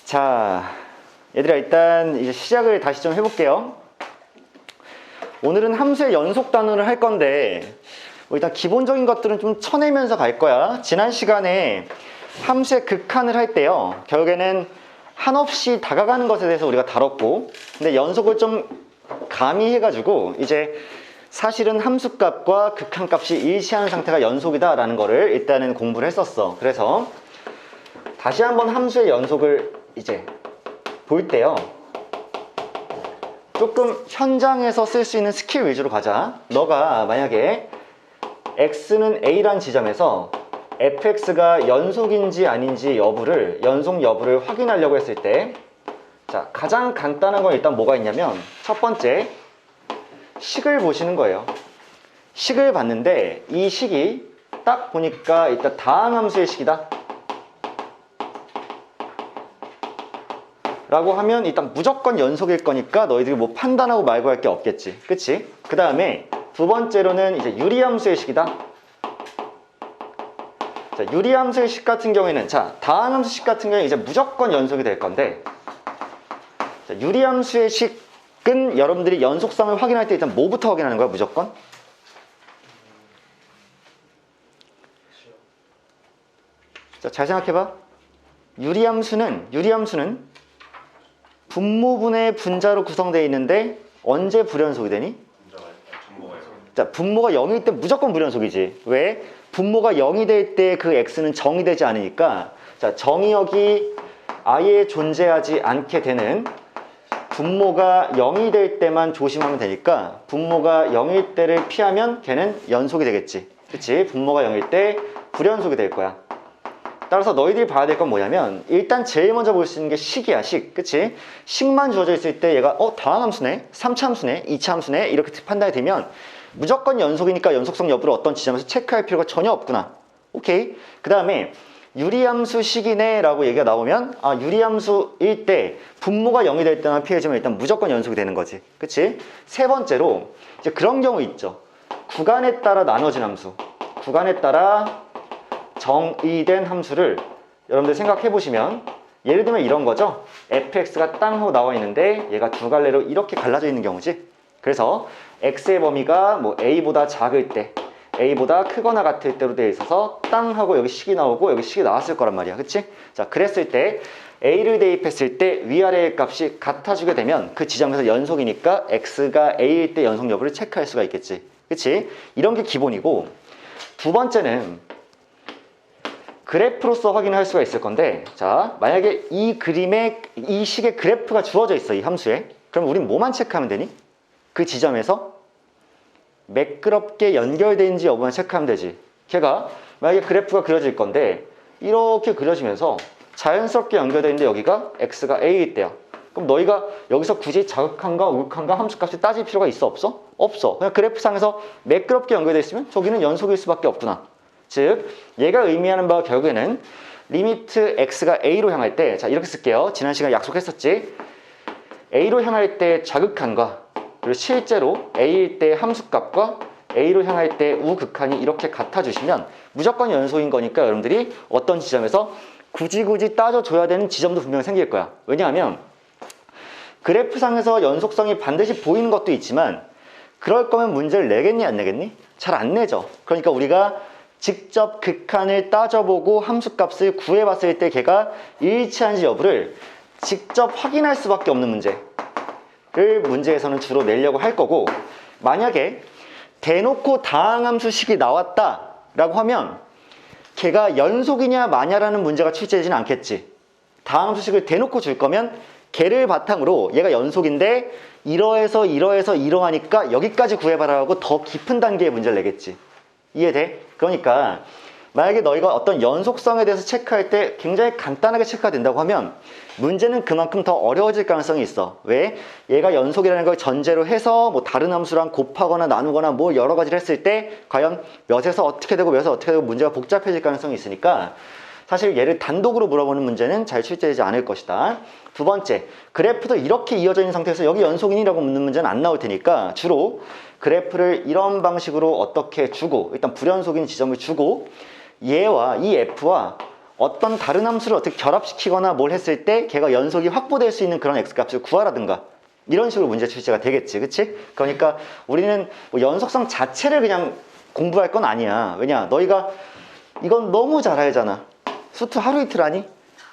자, 얘들아 일단 이제 시작을 다시 좀 해볼게요. 오늘은 함수의 연속 단원을 할 건데 일단 기본적인 것들은 좀 쳐내면서 갈 거야. 지난 시간에 함수의 극한을 할 때요, 결국에는 한없이 다가가는 것에 대해서 우리가 다뤘고, 근데 연속을 좀 가미해가지고 이제 사실은 함수값과 극한값이 일치하는 상태가 연속이다 라는 거를 일단은 공부를 했었어. 그래서 다시 한번 함수의 연속을 이제 볼 때요, 조금 현장에서 쓸 수 있는 스킬 위주로 가자. 너가 만약에 x는 a란 지점에서 fx가 연속인지 아닌지 여부를, 연속 여부를 확인하려고 했을 때, 자, 가장 간단한 건 일단 뭐가 있냐면, 첫 번째 식을 보시는 거예요. 식을 봤는데 이 식이 딱 보니까 일단 다항함수의 식이다 라고 하면 일단 무조건 연속일 거니까 너희들이 뭐 판단하고 말고 할 게 없겠지, 그치? 그 다음에 두 번째로는 이제 유리함수의 식이다. 자, 유리함수의 식 같은 경우에는, 자, 다항함수 식 같은 경우에 이제 무조건 연속이 될 건데, 자, 유리함수의 식은 여러분들이 연속성을 확인할 때 일단 뭐부터 확인하는 거야, 무조건? 자, 잘 생각해봐. 유리함수는 분모분의 분자로 구성되어 있는데 언제 불연속이 되니? 자, 분모가 0일 때 무조건 불연속이지. 왜? 분모가 0이 될 때 그 x는 정이 되지 않으니까, 자, 정의역이 아예 존재하지 않게 되는, 분모가 0이 될 때만 조심하면 되니까 분모가 0일 때를 피하면 걔는 연속이 되겠지, 그치? 분모가 0일 때 불연속이 될 거야. 따라서 너희들이 봐야 될 건 뭐냐면, 일단 제일 먼저 볼 수 있는 게 식이야, 식. 그치? 식만 주어져 있을 때 얘가 다항함수네, 3차함수네, 2차함수네 이렇게 판단이 되면 무조건 연속이니까 연속성 여부를 어떤 지점에서 체크할 필요가 전혀 없구나. 오케이? 그 다음에 유리함수 식이네 라고 얘기가 나오면, 아, 유리함수일 때 분모가 0이 될 때만 피해주면 일단 무조건 연속이 되는 거지, 그치? 세 번째로 이제 그런 경우 있죠. 구간에 따라 나눠진 함수, 구간에 따라 정의된 함수를 여러분들 생각해 보시면, 예를 들면 이런 거죠. fx가 땅 하고 나와 있는데 얘가 두 갈래로 이렇게 갈라져 있는 경우지. 그래서 x의 범위가 뭐 a보다 작을 때, a보다 크거나 같을 때로 되어 있어서 땅 하고 여기 식이 나오고 여기 식이 나왔을 거란 말이야, 그치? 자, 그랬을 때 a를 대입했을 때 위아래의 값이 같아지게 되면 그 지점에서 연속이니까 x가 a일 때 연속 여부를 체크할 수가 있겠지, 그치? 이런 게 기본이고, 두 번째는 그래프로서 확인할 수가 있을 건데, 자, 만약에 이 그림에 이 식의 그래프가 주어져 있어, 이 함수에. 그럼 우린 뭐만 체크하면 되니? 그 지점에서 매끄럽게 연결되는지 여부만 체크하면 되지. 걔가 만약에 그래프가 그려질 건데 이렇게 그려지면서 자연스럽게 연결되어 있는데 여기가 x가 a일 때야. 그럼 너희가 여기서 굳이 자극한가 우극한가 함수값을 따질 필요가 있어, 없어? 없어. 그냥 그래프상에서 매끄럽게 연결되어 있으면 저기는 연속일 수밖에 없구나. 즉, 얘가 의미하는 바가 결국에는 리미트 x가 a로 향할 때, 자, 이렇게 쓸게요. 지난 시간에 약속했었지. a로 향할 때 자극한과, 그리고 실제로 a일 때 함수값과 a로 향할 때 우극한이 이렇게 같아주시면 무조건 연속인 거니까 여러분들이 어떤 지점에서 굳이 따져줘야 되는 지점도 분명히 생길 거야. 왜냐하면 그래프상에서 연속성이 반드시 보이는 것도 있지만, 그럴 거면 문제를 내겠니 안 내겠니? 잘 안 내죠. 그러니까 우리가 직접 극한을 따져보고 함수값을 구해봤을 때 걔가 일치한지 여부를 직접 확인할 수밖에 없는 문제를 문제에서는 주로 내려고 할 거고, 만약에 대놓고 다항함수 식이 나왔다 라고 하면 걔가 연속이냐 마냐라는 문제가 출제되지는 않겠지. 다항함수 식을 대놓고 줄 거면 걔를 바탕으로 얘가 연속인데 이러해서 이러하니까 여기까지 구해봐라 하고 더 깊은 단계의 문제를 내겠지. 이해돼? 그러니까 만약에 너희가 어떤 연속성에 대해서 체크할 때 굉장히 간단하게 체크가 된다고 하면 문제는 그만큼 더 어려워질 가능성이 있어. 왜? 얘가 연속이라는 걸 전제로 해서 뭐 다른 함수랑 곱하거나 나누거나 뭐 여러 가지를 했을 때 과연 몇에서 어떻게 되고 몇에서 어떻게 되고 문제가 복잡해질 가능성이 있으니까 사실 얘를 단독으로 물어보는 문제는 잘 출제되지 않을 것이다. 두 번째, 그래프도 이렇게 이어져 있는 상태에서 여기 연속이니라고 묻는 문제는 안 나올 테니까 주로 그래프를 이런 방식으로 어떻게 주고, 일단 불연속인 지점을 주고 얘와 이 f와 어떤 다른 함수를 어떻게 결합시키거나 뭘 했을 때 걔가 연속이 확보될 수 있는 그런 x값을 구하라든가 이런 식으로 문제 출제가 되겠지, 그치? 그러니까 우리는 뭐 연속성 자체를 그냥 공부할 건 아니야. 왜냐, 너희가 이건 너무 잘 알잖아. 수투 하루 이틀 하니?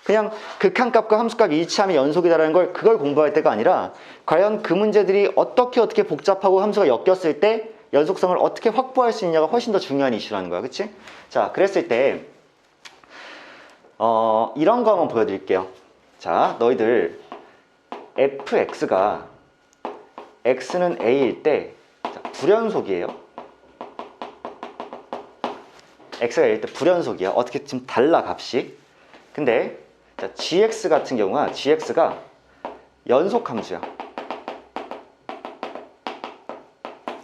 그냥 극한값과 함수값이 일치하면 연속이다라는 걸 그걸 공부할 때가 아니라 과연 그 문제들이 어떻게 복잡하고 함수가 엮였을 때 연속성을 어떻게 확보할 수 있냐가 훨씬 더 중요한 이슈라는 거야, 그치? 자, 그랬을 때 이런 거 한번 보여드릴게요. 자, 너희들 fx가 x는 a일 때 자, 불연속이에요. x가 a일 때 불연속이야. 어떻게 지금 달라 값이. 근데 자, gx 같은 경우가 gx가 연속 함수야.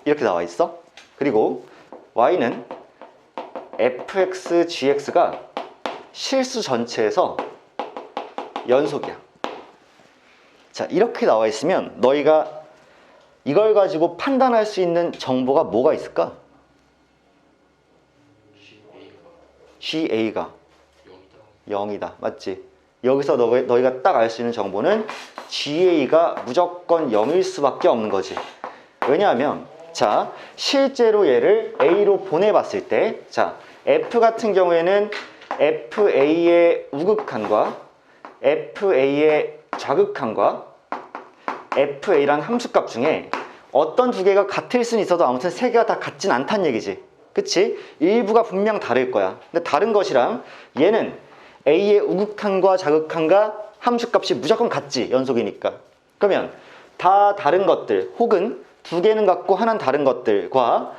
이렇게 나와 있어. 그리고 y는 fx gx가 실수 전체에서 연속이야. 자, 이렇게 나와 있으면 너희가 이걸 가지고 판단할 수 있는 정보가 뭐가 있을까? GA가 0이다. 맞지? 여기서 너희가 딱 알 수 있는 정보는 GA가 무조건 0일 수밖에 없는 거지. 왜냐하면 자, 실제로 얘를 A로 보내봤을 때 자, F 같은 경우에는 FA의 우극한과 FA의 좌극한과 FA라는 함수값 중에 어떤 두 개가 같을 수는 있어도 아무튼 세 개가 다 같진 않다는 얘기지. 그치? 일부가 분명 다를 거야. 근데 다른 것이랑 얘는 A의 우극한과 좌극한과 함수값이 무조건 같지. 연속이니까. 그러면 다 다른 것들 혹은 두 개는 같고 하나는 다른 것들과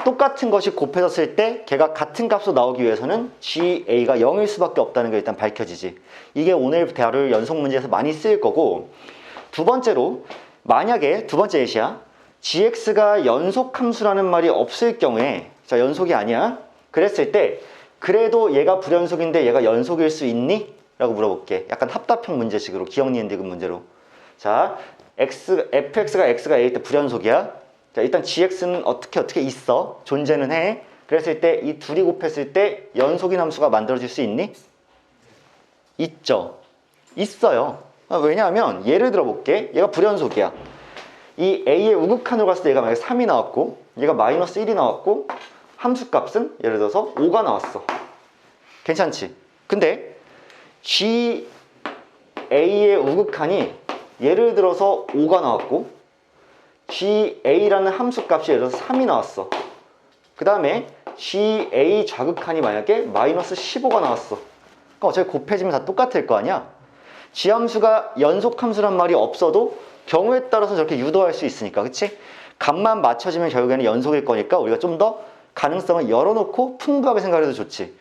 똑같은 것이 곱해졌을 때 걔가 같은 값으로 나오기 위해서는 GA가 0일 수밖에 없다는 게 일단 밝혀지지. 이게 오늘 다룰 연속 문제에서 많이 쓰일 거고, 두 번째로 만약에 두 번째 예시야. GX가 연속함수라는 말이 없을 경우에 자, 연속이 아니야. 그랬을 때 그래도 얘가 불연속인데 얘가 연속일 수 있니? 라고 물어볼게. 약간 합답형 문제식으로 기억 니은 디귿 문제로. 자, fx가 x가 a일 때 불연속이야. 자, 일단 gx는 어떻게 있어. 존재는 해. 그랬을 때 이 둘이 곱했을 때 연속인 함수가 만들어질 수 있니? 있죠. 있어요. 왜냐하면 예를 들어 볼게. 얘가 불연속이야. 이 a의 우극한으로 갔을 때 얘가 만약에 3이 나왔고 얘가 마이너스 1이 나왔고 함수값은 예를 들어서 5가 나왔어. 괜찮지? 근데 GA의 우극한이 예를 들어서 5가 나왔고 GA라는 함수값이 예를 들어서 3이 나왔어. 그 다음에 GA 좌극한이 만약에 마이너스 15가 나왔어. 그러니까 어차피 곱해지면 다 똑같을 거 아니야? G함수가 연속함수란 말이 없어도 경우에 따라서 저렇게 유도할 수 있으니까, 그치? 값만 맞춰지면 결국에는 연속일 거니까 우리가 좀 더 가능성을 열어놓고 풍부하게 생각해도 좋지.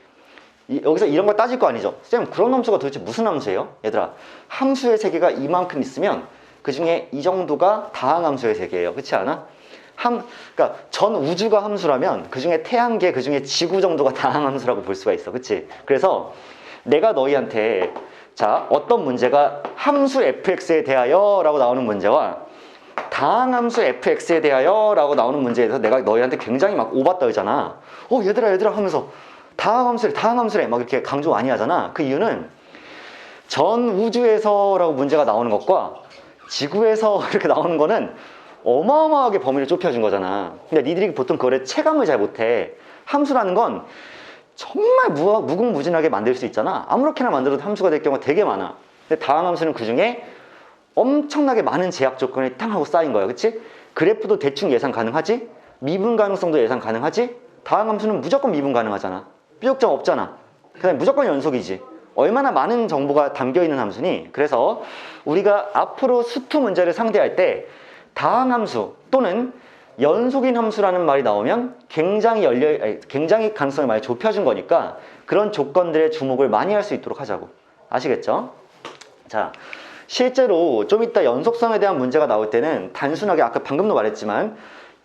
여기서 이런 걸 따질 거 아니죠? 쌤, 그런 함수가 도대체 무슨 함수예요? 얘들아, 함수의 세계가 이만큼 있으면 그 중에 이 정도가 다항함수의 세계예요. 그렇지 않아? 그러니까 전 우주가 함수라면 그 중에 태양계, 그 중에 지구 정도가 다항함수라고 볼 수가 있어. 그치? 그래서 내가 너희한테 자, 어떤 문제가 함수 fx에 대하여 라고 나오는 문제와 다항함수 fx에 대하여 라고 나오는 문제에 대해서 내가 너희한테 굉장히 막 오바 떨잖아. 얘들아 하면서 다항함수래 막 이렇게 강조 많이 하잖아. 그 이유는 전 우주에서 라고 문제가 나오는 것과 지구에서 이렇게 나오는 거는 어마어마하게 범위를 좁혀준 거잖아. 근데 니들이 보통 그거를 체감을 잘 못해. 함수라는 건 정말 무궁무진하게 만들 수 있잖아. 아무렇게나 만들어도 함수가 될 경우가 되게 많아. 근데 다항함수는 그 중에 엄청나게 많은 제약 조건이 탕 하고 쌓인 거야. 그치? 그래프도 대충 예상 가능하지? 미분 가능성도 예상 가능하지? 다항함수는 무조건 미분 가능하잖아. 삐걱점 없잖아. 그 다음에 무조건 연속이지. 얼마나 많은 정보가 담겨있는 함수니? 그래서 우리가 앞으로 수투 문제를 상대할 때 다항함수 또는 연속인 함수라는 말이 나오면 굉장히 가능성을 많이 좁혀준 거니까 그런 조건들의 주목을 많이 할 수 있도록 하자고. 아시겠죠? 자, 실제로 좀 이따 연속성에 대한 문제가 나올 때는 단순하게 아까 방금도 말했지만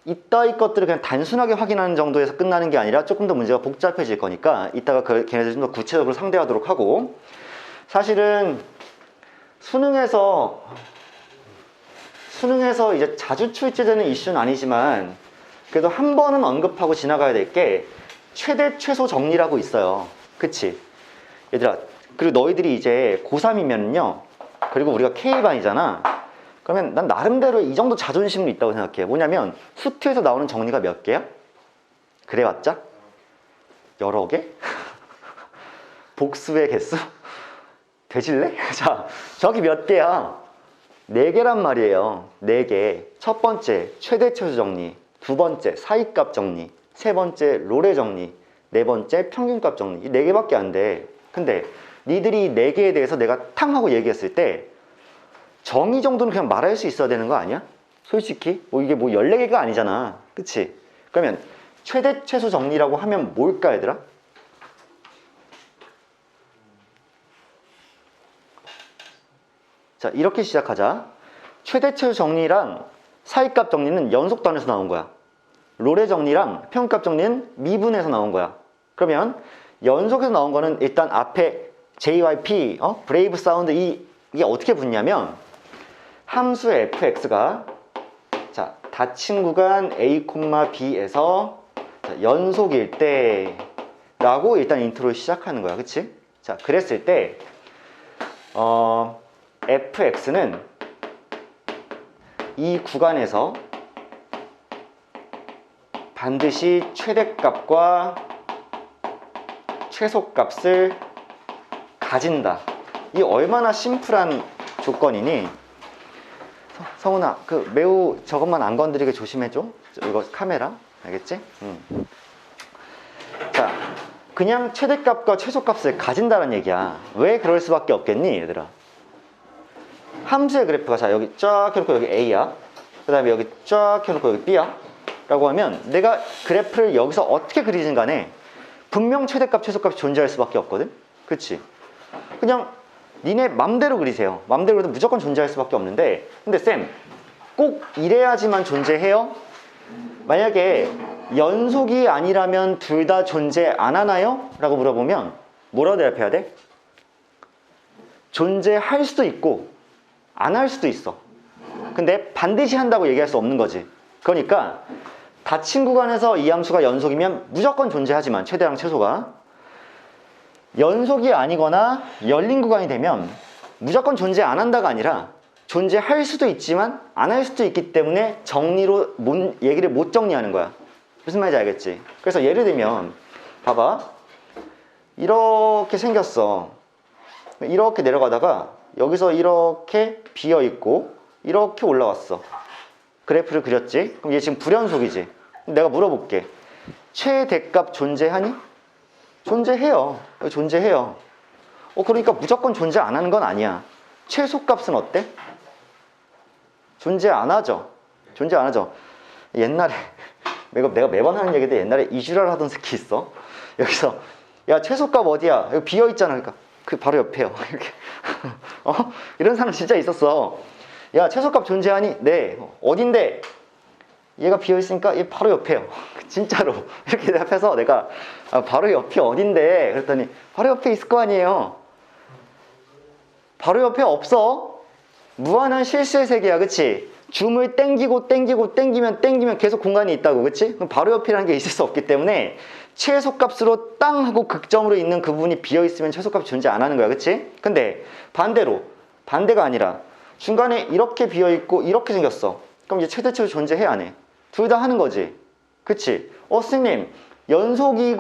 이따위 것들을 그냥 단순하게 확인하는 정도에서 끝나는 게 아니라 조금 더 문제가 복잡해질 거니까 이따가 걔네들 좀 더 구체적으로 상대하도록 하고, 사실은 수능에서 이제 자주 출제되는 이슈는 아니지만 그래도 한 번은 언급하고 지나가야 될 게 최대 최소 정리라고 있어요. 그치? 얘들아, 그리고 너희들이 이제 고3이면요, 그리고 우리가 K반이잖아. 그러면 난 나름대로 이 정도 자존심도 있다고 생각해. 뭐냐면 수투에서 나오는 정리가 몇 개야? 그래봤자? 여러 개? 복수의 개수? 되실래? 자, 저기 몇 개야? 4개란 말이에요. 4개. 첫 번째, 최대 최소 정리. 두 번째, 사이값 정리. 세 번째, 롤의 정리. 네 번째, 평균값 정리. 이 4개밖에 안 돼. 근데 니들이 4개에 대해서 내가 탕 하고 얘기했을 때 정의 정도는 그냥 말할 수 있어야 되는 거 아니야? 솔직히 뭐 이게 뭐 14개가 아니잖아. 그치? 그러면 최대 최소 정리라고 하면 뭘까 얘들아? 자, 이렇게 시작하자. 최대 최소 정리랑 사이값 정리는 연속단에서 나온 거야. 롤의 정리랑 평균값 정리는 미분에서 나온 거야. 그러면 연속에서 나온 거는 일단 앞에 JYP, 브레이브 사운드 이게 어떻게 붙냐면 함수 fx가 자, 닫힌 구간 a, b에서 연속일 때 라고 일단 인트로를 시작하는 거야. 그치? 자, 그랬을 때 fx는 이 구간에서 반드시 최대값과 최소값을 가진다. 이 얼마나 심플한 조건이니? 성훈아, 그 매우 저것만 안 건드리게 조심해줘. 이거 카메라, 알겠지? 자, 그냥 최대값과 최소값을 가진다는 얘기야. 왜 그럴 수밖에 없겠니, 얘들아? 함수의 그래프가 자 여기 쫙 해놓고 여기 A야. 그 다음에 여기 쫙 해놓고 여기 B야. 라고 하면 내가 그래프를 여기서 어떻게 그리든 간에 분명 최대값, 최소값이 존재할 수밖에 없거든? 그치? 그냥 니네 맘대로 그리세요. 맘대로 그려도 무조건 존재할 수밖에 없는데, 근데 쌤, 꼭 이래야지만 존재해요? 만약에 연속이 아니라면 둘 다 존재 안 하나요? 라고 물어보면 뭐라고 대답해야 돼? 존재할 수도 있고 안 할 수도 있어. 근데 반드시 한다고 얘기할 수 없는 거지. 그러니까 닫힌 구간에서 이 함수가 연속이면 무조건 존재하지만 최대랑 최소가 연속이 아니거나 열린 구간이 되면 무조건 존재 안 한다가 아니라 존재할 수도 있지만 안 할 수도 있기 때문에 정리로 얘기를 못 정리하는 거야. 무슨 말인지 알겠지? 그래서 예를 들면 봐봐, 이렇게 생겼어. 이렇게 내려가다가 여기서 이렇게 비어있고 이렇게 올라왔어. 그래프를 그렸지? 그럼 얘 지금 불연속이지? 내가 물어볼게. 최대값 존재하니? 존재해요. 존재해요. 그러니까 무조건 존재 안 하는 건 아니야. 최소값은 어때? 존재 안 하죠. 존재 안 하죠. 옛날에 내가 매번 하는 얘기인데 옛날에 이주랄 하던 새끼 있어. 여기서 야, 최소값 어디야? 여기 비어있잖아. 그러니까 그 바로 옆에요. 이렇게 이런 사람 진짜 있었어. 야, 최소값 존재하니? 네. 어딘데? 얘가 비어있으니까 얘 바로 옆에요. 진짜로 이렇게 대답해서 내가 바로 옆이 어딘데? 그랬더니 바로 옆에 있을 거 아니에요. 바로 옆에 없어. 무한한 실수의 세계야. 그치? 줌을 땡기면 계속 공간이 있다고. 그치? 그럼 바로 옆이라는 게 있을 수 없기 때문에 최소값으로 땅 하고 극점으로 있는 그 부분이 비어있으면 최소값이 존재 안 하는 거야. 그치? 근데 반대가 아니라 중간에 이렇게 비어있고 이렇게 생겼어. 그럼 이제 최대 최소 존재해 안 해? 둘 다 하는 거지. 그치? 선생님, 연속이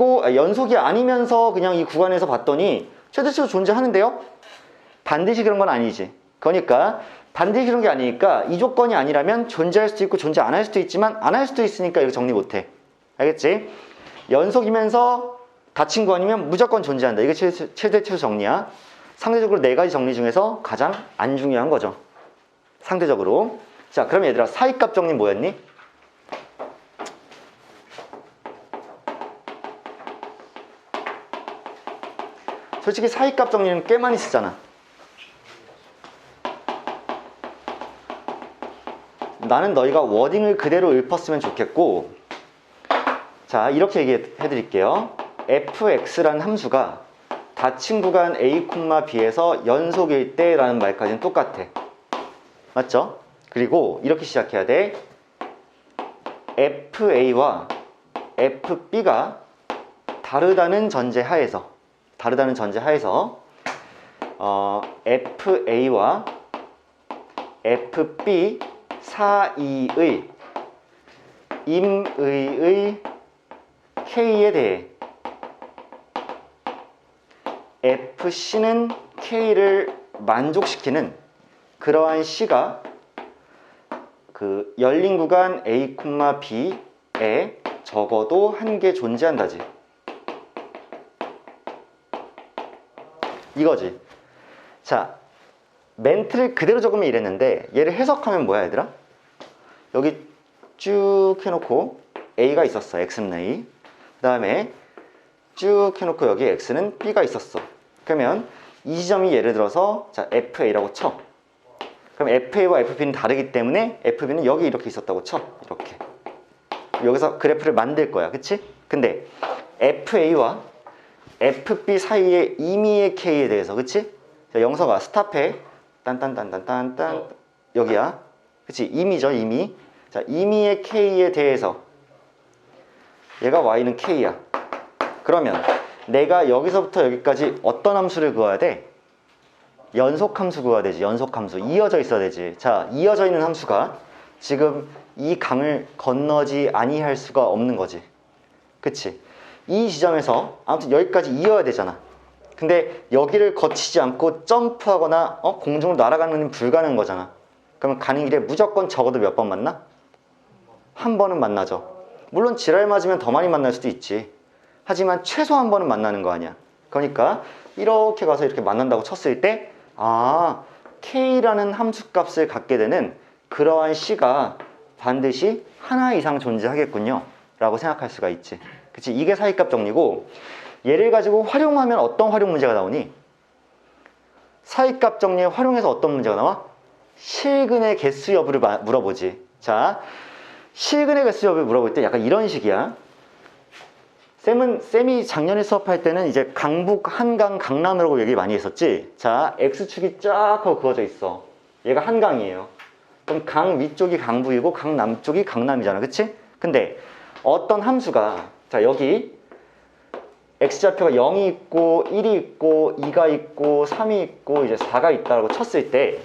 아니면서 그냥 이 구간에서 봤더니 최대 최소 존재하는데요? 반드시 그런 건 아니지. 그러니까 반드시 그런 게 아니니까 이 조건이 아니라면 존재할 수도 있고 존재 안 할 수도 있지만 안 할 수도 있으니까 이거 정리 못해. 알겠지? 연속이면서 닫힌 구간이면 무조건 존재한다. 이게 최대 최소 정리야. 상대적으로 4가지 정리 중에서 가장 안 중요한 거죠. 상대적으로. 자, 그럼 얘들아, 사이값 정리 뭐였니? 솔직히 사이값 정리는 꽤 많이 쓰잖아. 나는 너희가 워딩을 그대로 읊었으면 좋겠고, 자, 이렇게 얘기해 드릴게요. fx라는 함수가 닫힌 구간 a, b에서 연속일 때 라는 말까지는 똑같아. 맞죠? 그리고 이렇게 시작해야 돼. fa와 fb가 다르다는 전제 하에서 다르다는 전제 하에서 FA와 FB 사이의 임의의 K에 대해 FC는 K를 만족시키는 그러한 C가 그 열린 구간 A, B에 적어도 한 개 존재한다지. 이거지. 자, 멘트를 그대로 적으면 이랬는데 얘를 해석하면 뭐야 얘들아? 여기 쭉 해놓고 A가 있었어. X는 A. 그 다음에 쭉 해놓고 여기 X는 B가 있었어. 그러면 이 지점이 예를 들어서 자 FA라고 쳐. 그럼 FA와 FB는 다르기 때문에 FB는 여기 이렇게 있었다고 쳐. 이렇게. 여기서 그래프를 만들 거야. 그치? 근데 FA와 FB 사이의 임의의 K에 대해서 그치? 자, 영서가 스탑해. 딴딴딴딴딴딴 여기야. 그치? 임의죠. 임의. 자, 임의의 K에 대해서 얘가 Y는 K야. 그러면 내가 여기서부터 여기까지 어떤 함수를 그어야 돼? 연속함수 그어야 되지. 연속함수. 이어져 있어야 되지. 자, 이어져 있는 함수가 지금 이 강을 건너지 아니할 수가 없는 거지. 그치? 이 지점에서 아무튼 여기까지 이어야 되잖아. 근데 여기를 거치지 않고 점프하거나 공중으로 날아가는 건 불가능한 거잖아. 그러면 가는 길에 무조건 적어도 몇 번 만나? 한 번은 만나죠. 물론 지랄 맞으면 더 많이 만날 수도 있지. 하지만 최소 한 번은 만나는 거 아니야. 그러니까 이렇게 가서 이렇게 만난다고 쳤을 때 K라는 함수값을 갖게 되는 그러한 C가 반드시 하나 이상 존재하겠군요 라고 생각할 수가 있지. 그치? 이게 사이값 정리고, 얘를 가지고 활용하면 어떤 활용 문제가 나오니? 사이값 정리에 활용해서 어떤 문제가 나와? 실근의 개수 여부를 물어보지. 자, 실근의 개수 여부를 물어볼 때 약간 이런 식이야. 쌤이 작년에 수업할 때는 이제 강북, 한강, 강남이라고 얘기 많이 했었지. 자, X축이 쫙 하고 그어져 있어. 얘가 한강이에요. 그럼 강 위쪽이 강북이고 강 남쪽이 강남이잖아. 그치? 근데 어떤 함수가 자, 여기 X좌표가 0이 있고 1이 있고 2가 있고 3이 있고 이제 4가 있다고 쳤을 때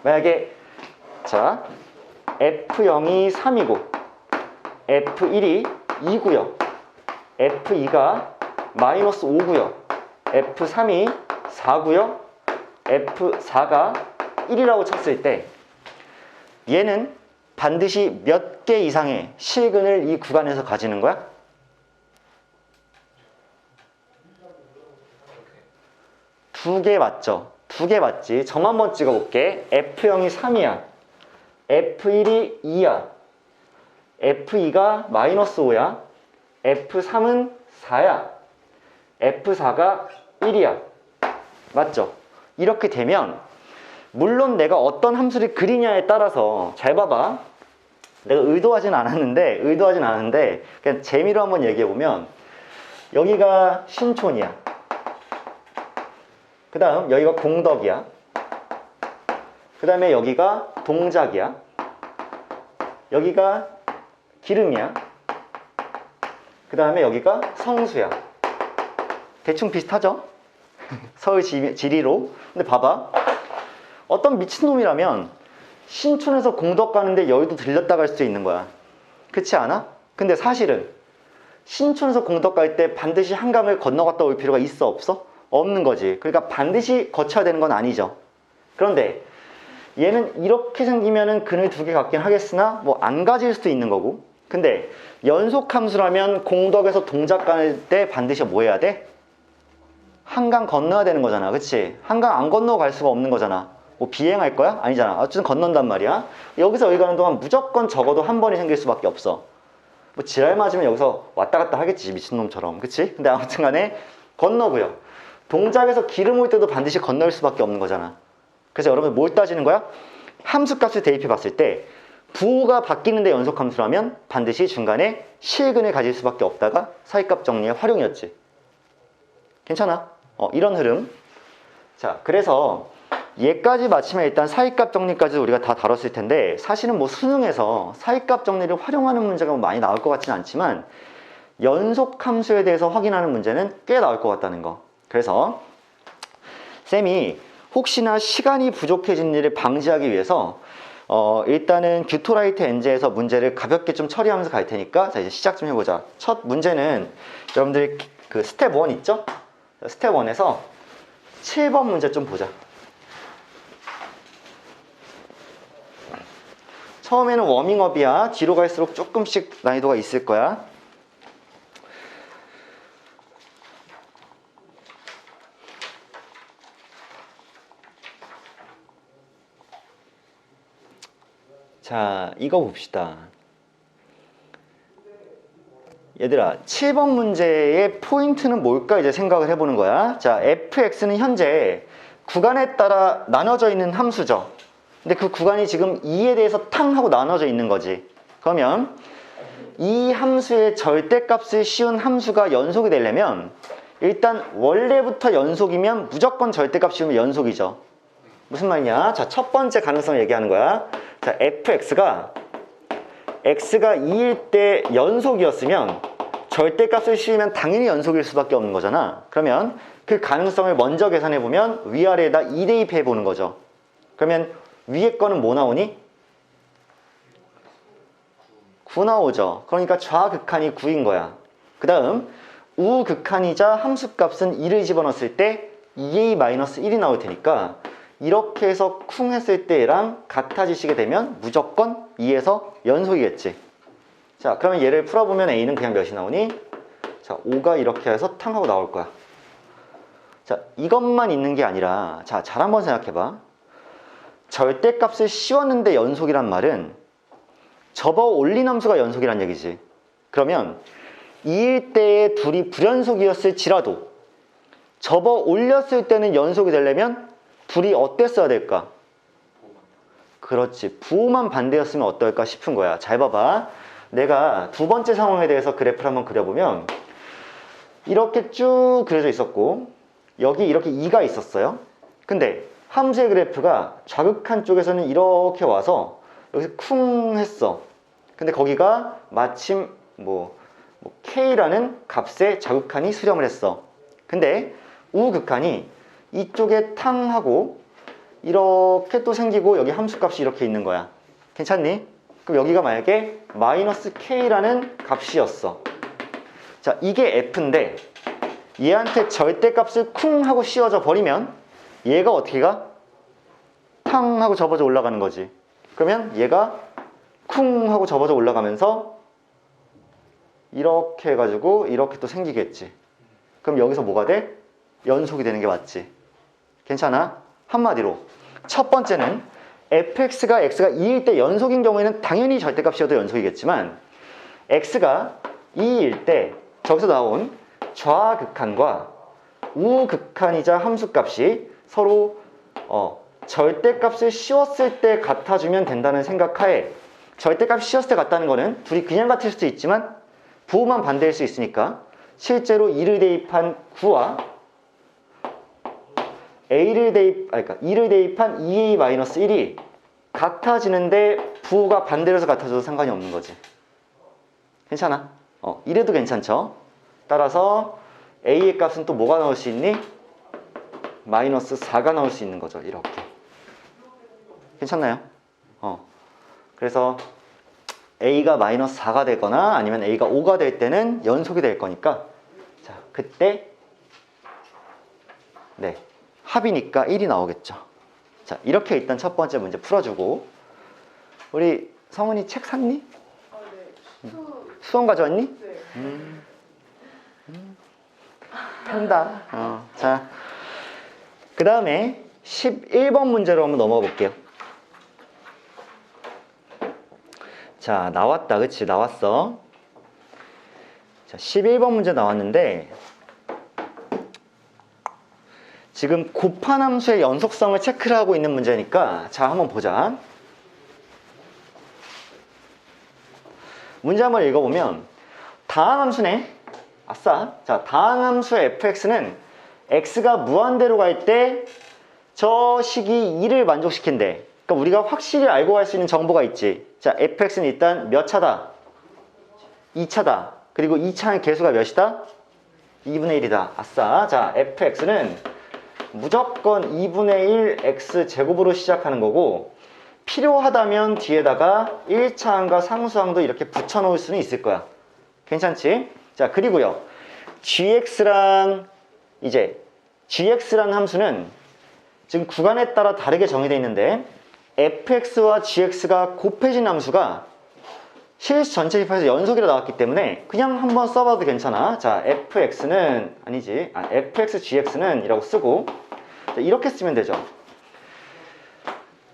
만약에 자, F0이 3이고 F1이 2고요. F2가 마이너스 5고요. F3이 4고요. F4가 1이라고 쳤을 때 얘는 반드시 몇 개 이상의 실근을 이 구간에서 가지는 거야? 두 개 맞죠? 두 개 맞지? 점 한번 찍어볼게. F0이 3이야. F1이 2야. F2가 마이너스 5야. F3은 4야. F4가 1이야. 맞죠? 이렇게 되면 물론 내가 어떤 함수를 그리냐에 따라서 잘 봐봐. 내가 의도하진 않았는데 그냥 재미로 한번 얘기해보면 여기가 신촌이야. 그 다음 여기가 공덕이야. 그 다음에 여기가 동작이야. 여기가 기름이야. 그 다음에 여기가 성수야. 대충 비슷하죠? 서울 지리로. 근데 봐봐. 어떤 미친놈이라면 신촌에서 공덕 가는데 여의도 들렸다 갈 수 있는 거야. 그렇지 않아? 근데 사실은 신촌에서 공덕 갈 때 반드시 한강을 건너갔다 올 필요가 있어 없어? 없는 거지. 그러니까 반드시 거쳐야 되는 건 아니죠. 그런데 얘는 이렇게 생기면은 근을 두 개 갖긴 하겠으나 뭐 안 가질 수도 있는 거고. 근데 연속함수라면 공덕에서 동작 갈 때 반드시 뭐 해야 돼? 한강 건너야 되는 거잖아. 그치? 한강 안 건너 갈 수가 없는 거잖아. 뭐 비행할 거야? 아니잖아. 어쨌든 건넌단 말이야. 여기서 여기 가는 동안 무조건 적어도 한 번이 생길 수밖에 없어. 뭐 지랄 맞으면 여기서 왔다 갔다 하겠지. 미친놈처럼. 그치? 근데 아무튼 간에 건너고요. 동작에서 기름 올 때도 반드시 건널 수밖에 없는 거잖아. 그래서 여러분 뭘 따지는 거야? 함수값을 대입해 봤을 때 부호가 바뀌는데 연속함수라면 반드시 중간에 실근을 가질 수밖에 없다가 사이값 정리의 활용이었지. 괜찮아? 이런 흐름. 자, 그래서 얘까지 마치면 일단 사이값 정리까지 우리가 다 다뤘을 텐데 사실은 뭐 수능에서 사이값 정리를 활용하는 문제가 많이 나올 것 같지는 않지만 연속함수에 대해서 확인하는 문제는 꽤 나올 것 같다는 거. 그래서 쌤이 혹시나 시간이 부족해진 일을 방지하기 위해서 일단은 규토라이트 엔제에서 문제를 가볍게 좀 처리하면서 갈 테니까 자, 이제 시작 좀 해보자. 첫 문제는 여러분들이 그 스텝 1 있죠? 스텝 1에서 7번 문제 좀 보자. 처음에는 워밍업이야. 뒤로 갈수록 조금씩 난이도가 있을 거야. 자, 이거 봅시다. 얘들아, 7번 문제의 포인트는 뭘까 이제 생각을 해보는 거야. 자, fx는 현재 구간에 따라 나눠져 있는 함수죠. 근데 그 구간이 지금 2에 대해서 탕 하고 나눠져 있는 거지. 그러면 이 함수의 절대값을 씌운 함수가 연속이 되려면 일단 원래부터 연속이면 무조건 절대값 씌우면 연속이죠. 무슨 말이냐? 자, 첫 번째 가능성을 얘기하는 거야. 자, fx가 x가 2일 때 연속이었으면 절대값을 씌우면 당연히 연속일 수밖에 없는 거잖아. 그러면 그 가능성을 먼저 계산해보면 위아래에다 2 대입해 보는 거죠. 그러면 위에 거는 뭐 나오니? 9 나오죠. 그러니까 좌극한이 9인 거야. 그 다음 우극한이자 함수값은 2를 집어넣었을 때 2a-1이 나올 테니까 이렇게 해서 쿵 했을 때랑 같아지시게 되면 무조건 2에서 연속이겠지. 자, 그러면 얘를 풀어보면 a는 그냥 몇이 나오니? 자, 5가 이렇게 해서 탕 하고 나올 거야. 자, 이것만 있는 게 아니라 자, 잘 한번 생각해봐. 절대값을 씌웠는데 연속이란 말은 접어 올린 함수가 연속이란 얘기지. 그러면 2일 때에 둘이 불연속이었을지라도 접어 올렸을 때는 연속이 되려면 둘이 어땠어야 될까? 그렇지. 부호만 반대였으면 어떨까 싶은 거야. 잘 봐봐. 내가 두 번째 상황에 대해서 그래프를 한번 그려보면 이렇게 쭉 그려져 있었고 여기 이렇게 2가 있었어요. 근데 함수의 그래프가 좌극한 쪽에서는 이렇게 와서 여기서 쿵 했어. 근데 거기가 마침 K라는 값의 좌극한이 수렴을 했어. 근데 우극한이 이쪽에 탕 하고 이렇게 또 생기고 여기 함수값이 이렇게 있는 거야. 괜찮니? 그럼 여기가 만약에 마이너스 K라는 값이었어. 자, 이게 F인데 얘한테 절대값을 쿵 하고 씌워져 버리면 얘가 어떻게 가? 탕 하고 접어져 올라가는 거지. 그러면 얘가 쿵 하고 접어져 올라가면서 이렇게 해가지고 이렇게 또 생기겠지. 그럼 여기서 뭐가 돼? 연속이 되는 게 맞지. 괜찮아? 한마디로 첫 번째는 fx가 x가 2일 때 연속인 경우에는 당연히 절대값이어도 연속이겠지만 x가 2일 때 저기서 나온 좌극한과 우극한이자 함수값이 서로 절대값을 씌웠을 때 같아주면 된다는 생각하에 절대값 씌웠을 때 같다는 거는 둘이 그냥 같을 수도 있지만 부호만 반대일 수 있으니까 실제로 2를 대입한 9와 2를 대입한 2a-1이 같아지는데 부호가 반대로 해서 같아져도 상관이 없는 거지. 괜찮아? 이래도 괜찮죠? 따라서 a의 값은 또 뭐가 나올 수 있니? 마이너스 4가 나올 수 있는 거죠. 이렇게. 괜찮나요? 그래서 a가 마이너스 4가 되거나 아니면 a가 5가 될 때는 연속이 될 거니까 자, 그때 네, 합이니까 1이 나오겠죠. 자, 이렇게 일단 첫 번째 문제 풀어주고 우리 성은이 책 샀니? 네. 수험 가져왔니? 네. 편다. 자, 그 다음에 11번 문제로 한번 넘어가 볼게요. 자, 나왔다. 그치? 나왔어. 자, 11번 문제 나왔는데 지금 곱한 함수의 연속성을 체크를 하고 있는 문제니까 자, 한번 보자. 문제 한번 읽어보면 다항함수네. 아싸. 자, 다항함수의 fx는 x가 무한대로 갈 때 저 식이 2를 만족시킨대. 그러니까 우리가 확실히 알고 갈 수 있는 정보가 있지. 자, fx는 일단 몇 차다? 2차다. 그리고 2차의 개수가 몇이다? 2분의 1이다. 아싸. 자, fx는 무조건 2분의 1 x제곱으로 시작하는 거고 필요하다면 뒤에다가 1차항과 상수항도 이렇게 붙여놓을 수는 있을 거야. 괜찮지? 자, 그리고요. gx란 함수는 지금 구간에 따라 다르게 정의되어 있는데 fx와 gx가 곱해진 함수가 실수 전체 집합에서 연속이라 나왔기 때문에 그냥 한번 써봐도 괜찮아. 자, fx gx는 이라고 쓰고 자, 이렇게 쓰면 되죠.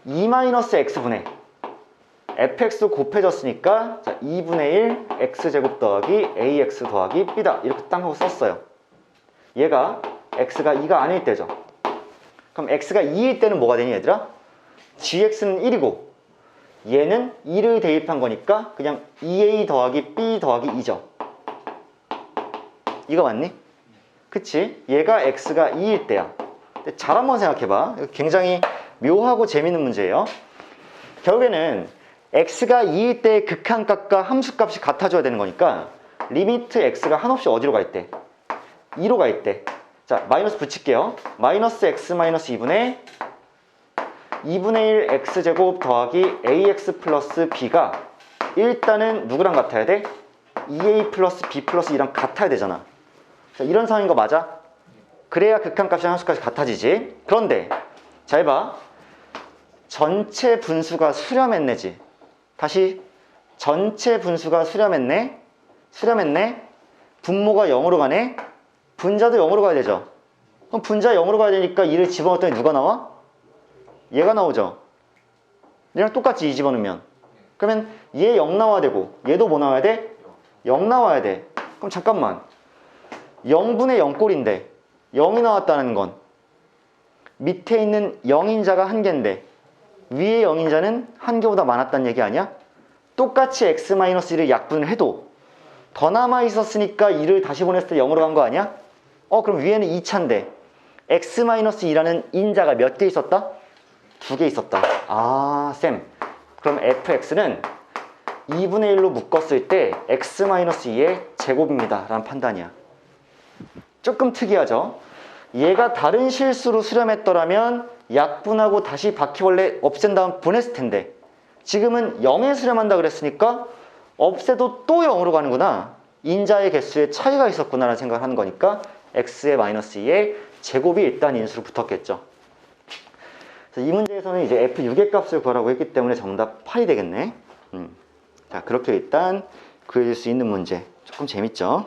2-x분의 fx도 곱해졌으니까 자, 2분의 1 x제곱 더하기 ax 더하기 b다. 이렇게 딱 하고 썼어요. 얘가 x가 2가 아닐 때죠. 그럼 x가 2일 때는 뭐가 되니 얘들아? gx는 1이고 얘는 2를 대입한 거니까 그냥 2a 더하기 b 더하기 2죠. 이거 맞니? 그치? 얘가 x가 2일 때야. 근데 잘 한번 생각해봐. 굉장히 묘하고 재밌는 문제예요. 결국에는 x가 2일 때의 극한값과 함수값이 같아져야 되는 거니까 리미트 x가 한없이 어디로 가 있대? 2로 가 있대. 자, 마이너스 붙일게요. 마이너스 x 마이너스 2분의 1 x제곱 더하기 ax 플러스 b가 일단은 누구랑 같아야 돼? 2a 플러스 b 플러스 2랑 같아야 되잖아. 자, 이런 상황인 거 맞아? 그래야 극한값이랑 함수값이 같아지지. 그런데 잘 봐. 전체 분수가 수렴했네지. 다시 전체 분수가 수렴했네. 분모가 0으로 가네. 분자도 0으로 가야 되죠. 그럼 분자 0으로 가야 되니까 2를 집어넣었더니 누가 나와? 얘가 나오죠. 얘랑 똑같이 2 집어넣으면. 그러면 얘 0 나와야 되고 얘도 뭐 나와야 돼? 0 나와야 돼. 그럼 잠깐만. 0분의 0꼴인데 0이 나왔다는 건 밑에 있는 0인자가 한 개인데 위에 0인자는 한 개보다 많았다는 얘기 아니야? 똑같이 x-1을 약분을 해도 더 남아 있었으니까 2를 다시 보냈을 때 0으로 간 거 아니야? 그럼 위에는 2차인데 x-2라는 인자가 몇 개 있었다? 2개 있었다. 아, 쌤. 그럼 fx는 2분의 1로 묶었을 때 x-2의 제곱입니다 라는 판단이야. 조금 특이하죠? 얘가 다른 실수로 수렴했더라면 약분하고 다시 바퀴벌레 없앤 다음 보냈을 텐데 지금은 0에 수렴한다 그랬으니까 없애도 또 0으로 가는구나. 인자의 개수에 차이가 있었구나 라는 생각을 하는 거니까 x의 마이너스 2의 제곱이 일단 인수로 붙었겠죠. 그래서 이 문제에서는 이제 f 6의 값을 구하라고 했기 때문에 정답 8이 되겠네. 자, 그렇게 일단 구해줄 수 있는 문제. 조금 재밌죠?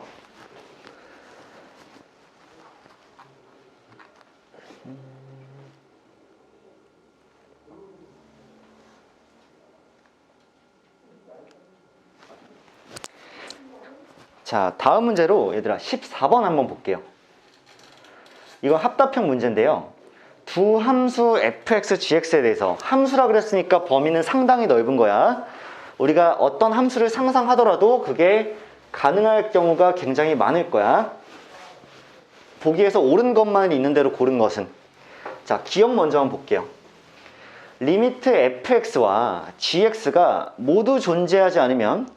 자, 다음 문제로 얘들아 14번 한번 볼게요. 이건 합답형 문제인데요. 두 함수 fx, gx에 대해서 함수라 그랬으니까 범위는 상당히 넓은 거야. 우리가 어떤 함수를 상상하더라도 그게 가능할 경우가 굉장히 많을 거야. 보기에서 옳은 것만 있는 대로 고른 것은. 자, 기억 먼저 한번 볼게요. 리미트 fx와 gx가 모두 존재하지 않으면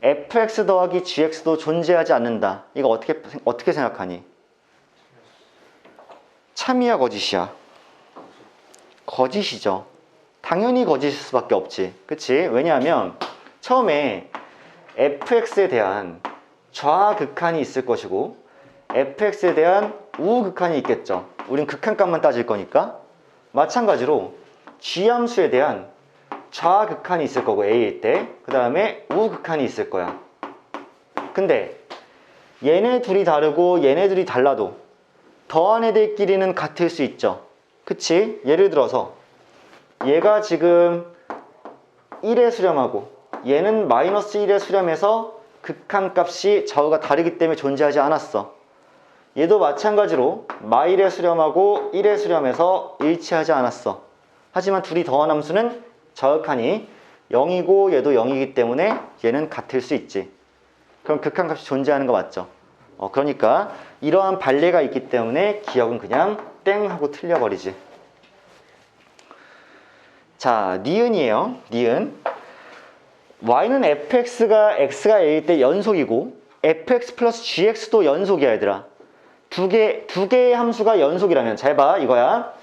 fx 더하기 gx도 존재하지 않는다. 이거 어떻게 생각하니? 참이야 거짓이야? 거짓이죠. 당연히 거짓일 수밖에 없지. 그치? 왜냐하면 처음에 fx에 대한 좌극한이 있을 것이고 fx에 대한 우극한이 있겠죠. 우린 극한값만 따질 거니까. 마찬가지로 g함수에 대한 좌극한이 있을 거고 a일 때, 그 다음에 우극한이 있을 거야. 근데 얘네 둘이 다르고 얘네 둘이 달라도 더한 애들끼리는 같을 수 있죠. 그치? 예를 들어서 얘가 지금 1에 수렴하고 얘는 마이너스 1에 수렴해서 극한값이 좌우가 다르기 때문에 존재하지 않았어. 얘도 마찬가지로 마일에 수렴하고 1에 수렴해서 일치하지 않았어. 하지만 둘이 더한 함수는 좌극한이 0이고 얘도 0이기 때문에 얘는 같을 수 있지. 그럼 극한값이 존재하는 거 맞죠? 그러니까 이러한 반례가 있기 때문에 기억은 그냥 땡 하고 틀려버리지. 자, 니은이에요. 니은. y는 fx가 x가 a일 때 연속이고 fx 플러스 gx도 연속이야 얘들아. 두 개의 함수가 연속이라면, 잘 봐, 이거야.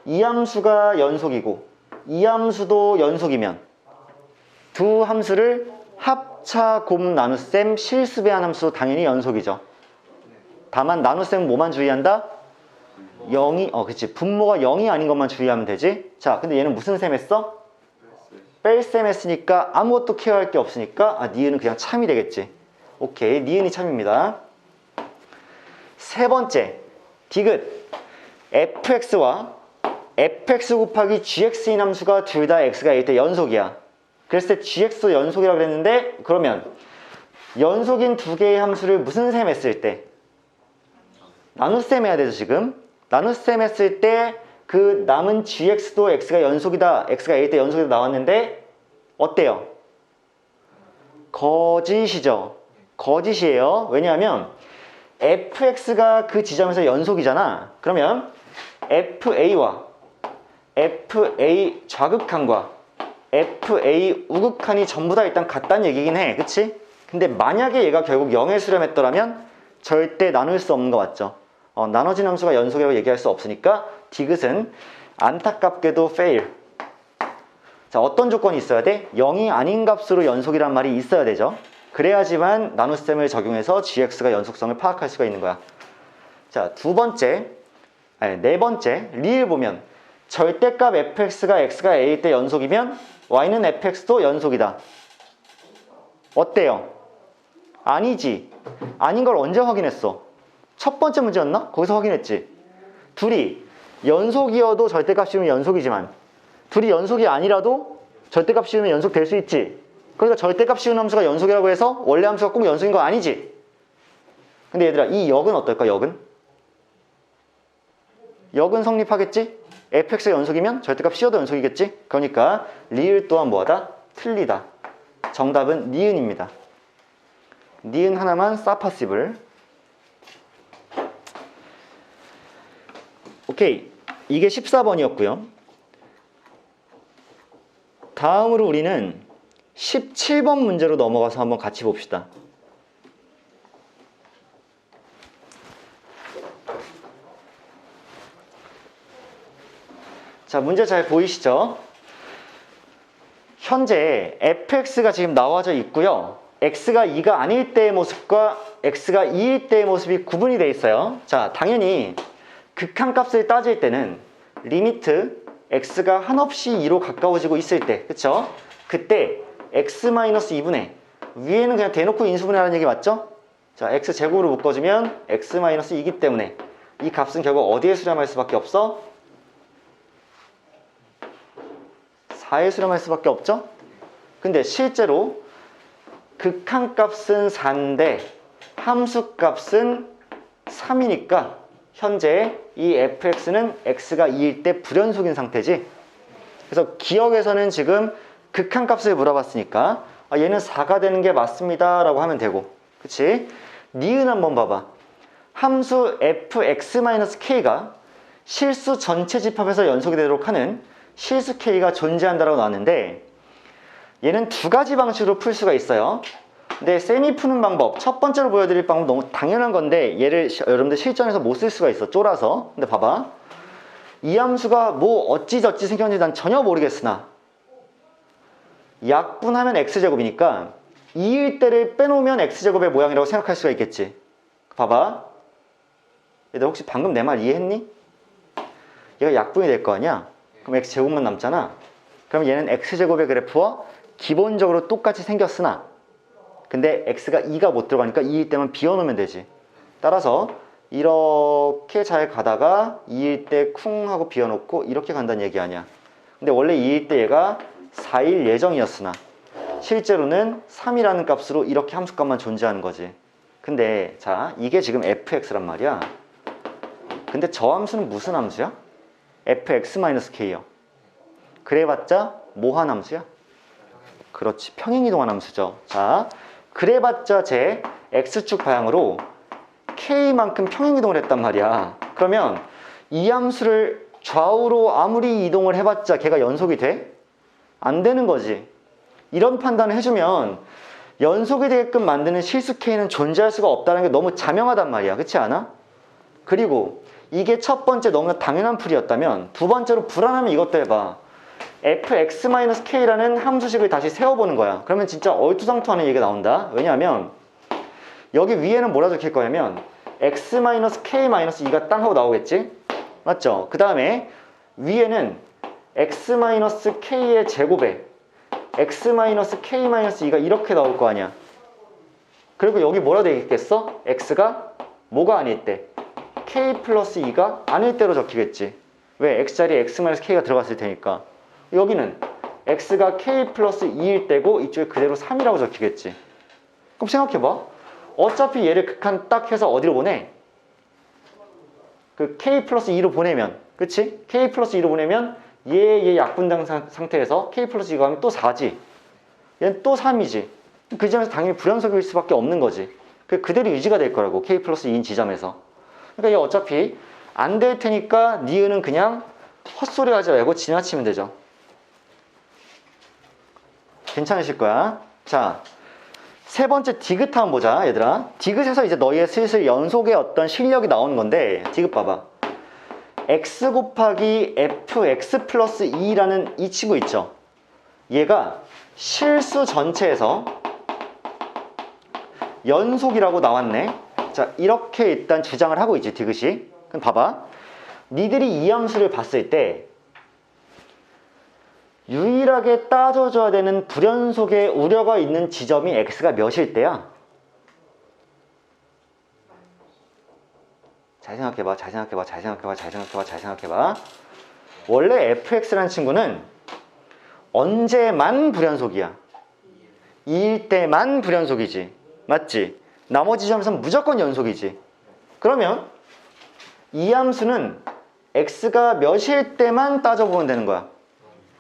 이 함수가 연속이고 이 함수도 연속이면 두 함수를 합차, 곱, 나눗셈, 실수배한 함수 당연히 연속이죠. 다만 나눗셈은 뭐만 주의한다? 0이, 그치. 분모가 0이 아닌 것만 주의하면 되지. 자, 근데 얘는 무슨 셈 했어? 뺄셈 했으니까 아무것도 케어할 게 없으니까 니은은 그냥 참이 되겠지. 오케이, 니은이 참입니다. 세 번째, 디귿. fx와 fx 곱하기 gx인 함수가 둘 다 x가 1때 연속이야. 그랬을 때 gx도 연속이라고 그랬는데, 그러면 연속인 두 개의 함수를 무슨 셈 했을 때? 나눗셈 해야 되죠, 지금. 나눗셈 했을 때 그 남은 gx도 x가 연속이다, x가 1때 연속이다 나왔는데 어때요? 거짓이죠. 거짓이에요. 왜냐하면 fx가 그 지점에서 연속이잖아. 그러면 fa와 fa 좌극한과 fa 우극한이 전부 다 일단 같다는 얘기긴 해. 그치? 근데 만약에 얘가 결국 0에 수렴했더라면 절대 나눌 수 없는 거 맞죠? 나눠진 함수가 연속이라고 얘기할 수 없으니까 디귿은 안타깝게도 fail. 자, 어떤 조건이 있어야 돼? 0이 아닌 값으로 연속이란 말이 있어야 되죠. 그래야지만 나눗셈을 적용해서 gx가 연속성을 파악할 수가 있는 거야. 자, 네 번째, 리을 보면 절대값 fx가 x가 a일 때 연속이면 y는 fx도 연속이다. 어때요? 아니지. 아닌 걸 언제 확인했어? 첫 번째 문제였나? 거기서 확인했지. 둘이 연속이어도 절대값 씌우면 연속이지만 둘이 연속이 아니라도 절대값 씌우면 연속 될 수 있지. 그러니까 절대값 씌우는 함수가 연속이라고 해서 원래 함수가 꼭 연속인 거 아니지. 근데 얘들아, 이 역은 어떨까? 역은 성립하겠지? fx가 연속이면 절대값 씌워도 연속이겠지? 그러니까 리을 또한 뭐하다? 틀리다. 정답은 니은입니다. 니은 하나만 사파시블. 오케이, 이게 14번이었고요. 다음으로 우리는 17번 문제로 넘어가서 한번 같이 봅시다. 자, 문제 잘 보이시죠? 현재 fx가 지금 나와져 있고요. x가 2가 아닐 때의 모습과 x가 2일 때의 모습이 구분이 되어 있어요. 자, 당연히 극한값을 따질 때는 리미트 x가 한없이 2로 가까워지고 있을 때, 그쵸? 그때 x-2분의 위에는 그냥 대놓고 인수분해하는 얘기 맞죠? 자, x제곱으로 묶어주면 x-2이기 때문에 이 값은 결국 어디에 수렴할 수밖에 없어? 4에 수렴할 수밖에 없죠? 근데 실제로 극한값은 4인데 함수값은 3이니까 현재 이 fx는 x가 2일 때 불연속인 상태지. 그래서 기억에서는 지금 극한값을 물어봤으니까 얘는 4가 되는 게 맞습니다 라고 하면 되고, 그치? 니은 한번 봐봐. 함수 fx-k가 실수 전체 집합에서 연속이 되도록 하는 실수 k가 존재한다라고 나왔는데, 얘는 두 가지 방식으로 풀 수가 있어요. 근데 쌤이 푸는 방법, 첫 번째로 보여드릴 방법 너무 당연한 건데 얘를 여러분들 실전에서 못 쓸 수가 있어, 쫄아서. 근데 봐봐, 이 함수가 뭐 어찌저찌 생겼는지 난 전혀 모르겠으나 약분하면 x제곱이니까 2일 때를 빼놓으면 x제곱의 모양이라고 생각할 수가 있겠지. 봐봐, 얘들 혹시 방금 내 말 이해했니? 얘가 약분이 될 거 아니야? 그럼 x제곱만 남잖아. 그럼 얘는 x제곱의 그래프와 기본적으로 똑같이 생겼으나 근데 x가 2가 못 들어가니까 2일 때만 비워놓으면 되지. 따라서 이렇게 잘 가다가 2일 때 쿵 하고 비워놓고 이렇게 간다는 얘기 아니야. 근데 원래 2일 때 얘가 4일 예정이었으나 실제로는 3이라는 값으로 이렇게 함수값만 존재하는 거지. 근데 자, 이게 지금 fx란 말이야. 근데 저 함수는 무슨 함수야? fx-k요. 그래봤자 뭐한 함수야? 그렇지, 평행이동한 함수죠. 자, 그래봤자 제 x축 방향으로 k만큼 평행이동을 했단 말이야. 그러면 이 함수를 좌우로 아무리 이동을 해봤자 걔가 연속이 돼? 안 되는 거지. 이런 판단을 해주면 연속이 되게끔 만드는 실수 k는 존재할 수가 없다는 게 너무 자명하단 말이야. 그렇지 않아? 그리고 이게 첫 번째 너무나 당연한 풀이였다면 두 번째로 불안하면 이것도 해봐. fx-k라는 함수식을 다시 세워보는 거야. 그러면 진짜 얼토당토하는 얘기가 나온다. 왜냐하면 여기 위에는 뭐라 적힐 거냐면 x-k-2가 땅 하고 나오겠지? 맞죠? 그 다음에 위에는 x-k의 제곱에 x-k-2가 이렇게 나올 거 아니야. 그리고 여기 뭐라 되겠어? x가 뭐가 아닐 때? k 플러스 2가 아닐 때로 적히겠지. 왜? x자리에 x-k가 들어갔을 테니까. 여기는 x가 k 플러스 2일 때고 이쪽에 그대로 3이라고 적히겠지. 그럼 생각해봐. 어차피 얘를 극한 딱 해서 어디로 보내? 그 k 플러스 2로 보내면, 그치? k 플러스 2로 보내면 얘 약분당 상태에서 k 플러스 2가 하면 또 4지. 얘는 또 3이지. 그 지점에서 당연히 불연속일 수밖에 없는 거지. 그대로 유지가 될 거라고, k 플러스 2인 지점에서. 그러니까 얘 어차피 안 될 테니까 니은은 그냥 헛소리 하지 말고 지나치면 되죠. 괜찮으실 거야. 자, 세 번째 디귿 한번 보자, 얘들아. 디귿에서 이제 너희의 슬슬 연속의 어떤 실력이 나오는 건데, 디귿 봐봐. x 곱하기 fx 플러스 2라는 이 친구 있죠? 얘가 실수 전체에서 연속이라고 나왔네. 자, 이렇게 일단 주장을 하고 있지, 디귿이. 그럼 봐봐. 니들이 이 함수를 봤을 때 유일하게 따져줘야 되는 불연속의 우려가 있는 지점이 x가 몇일 때야? 잘 생각해봐, 잘 생각해봐, 잘 생각해봐, 잘 생각해봐, 잘 생각해봐. 원래 fx라는 친구는 언제만 불연속이야? 2일 때만 불연속이지. 맞지? 나머지 지점에서는 무조건 연속이지. 그러면 이 함수는 x가 몇일 때만 따져보면 되는 거야.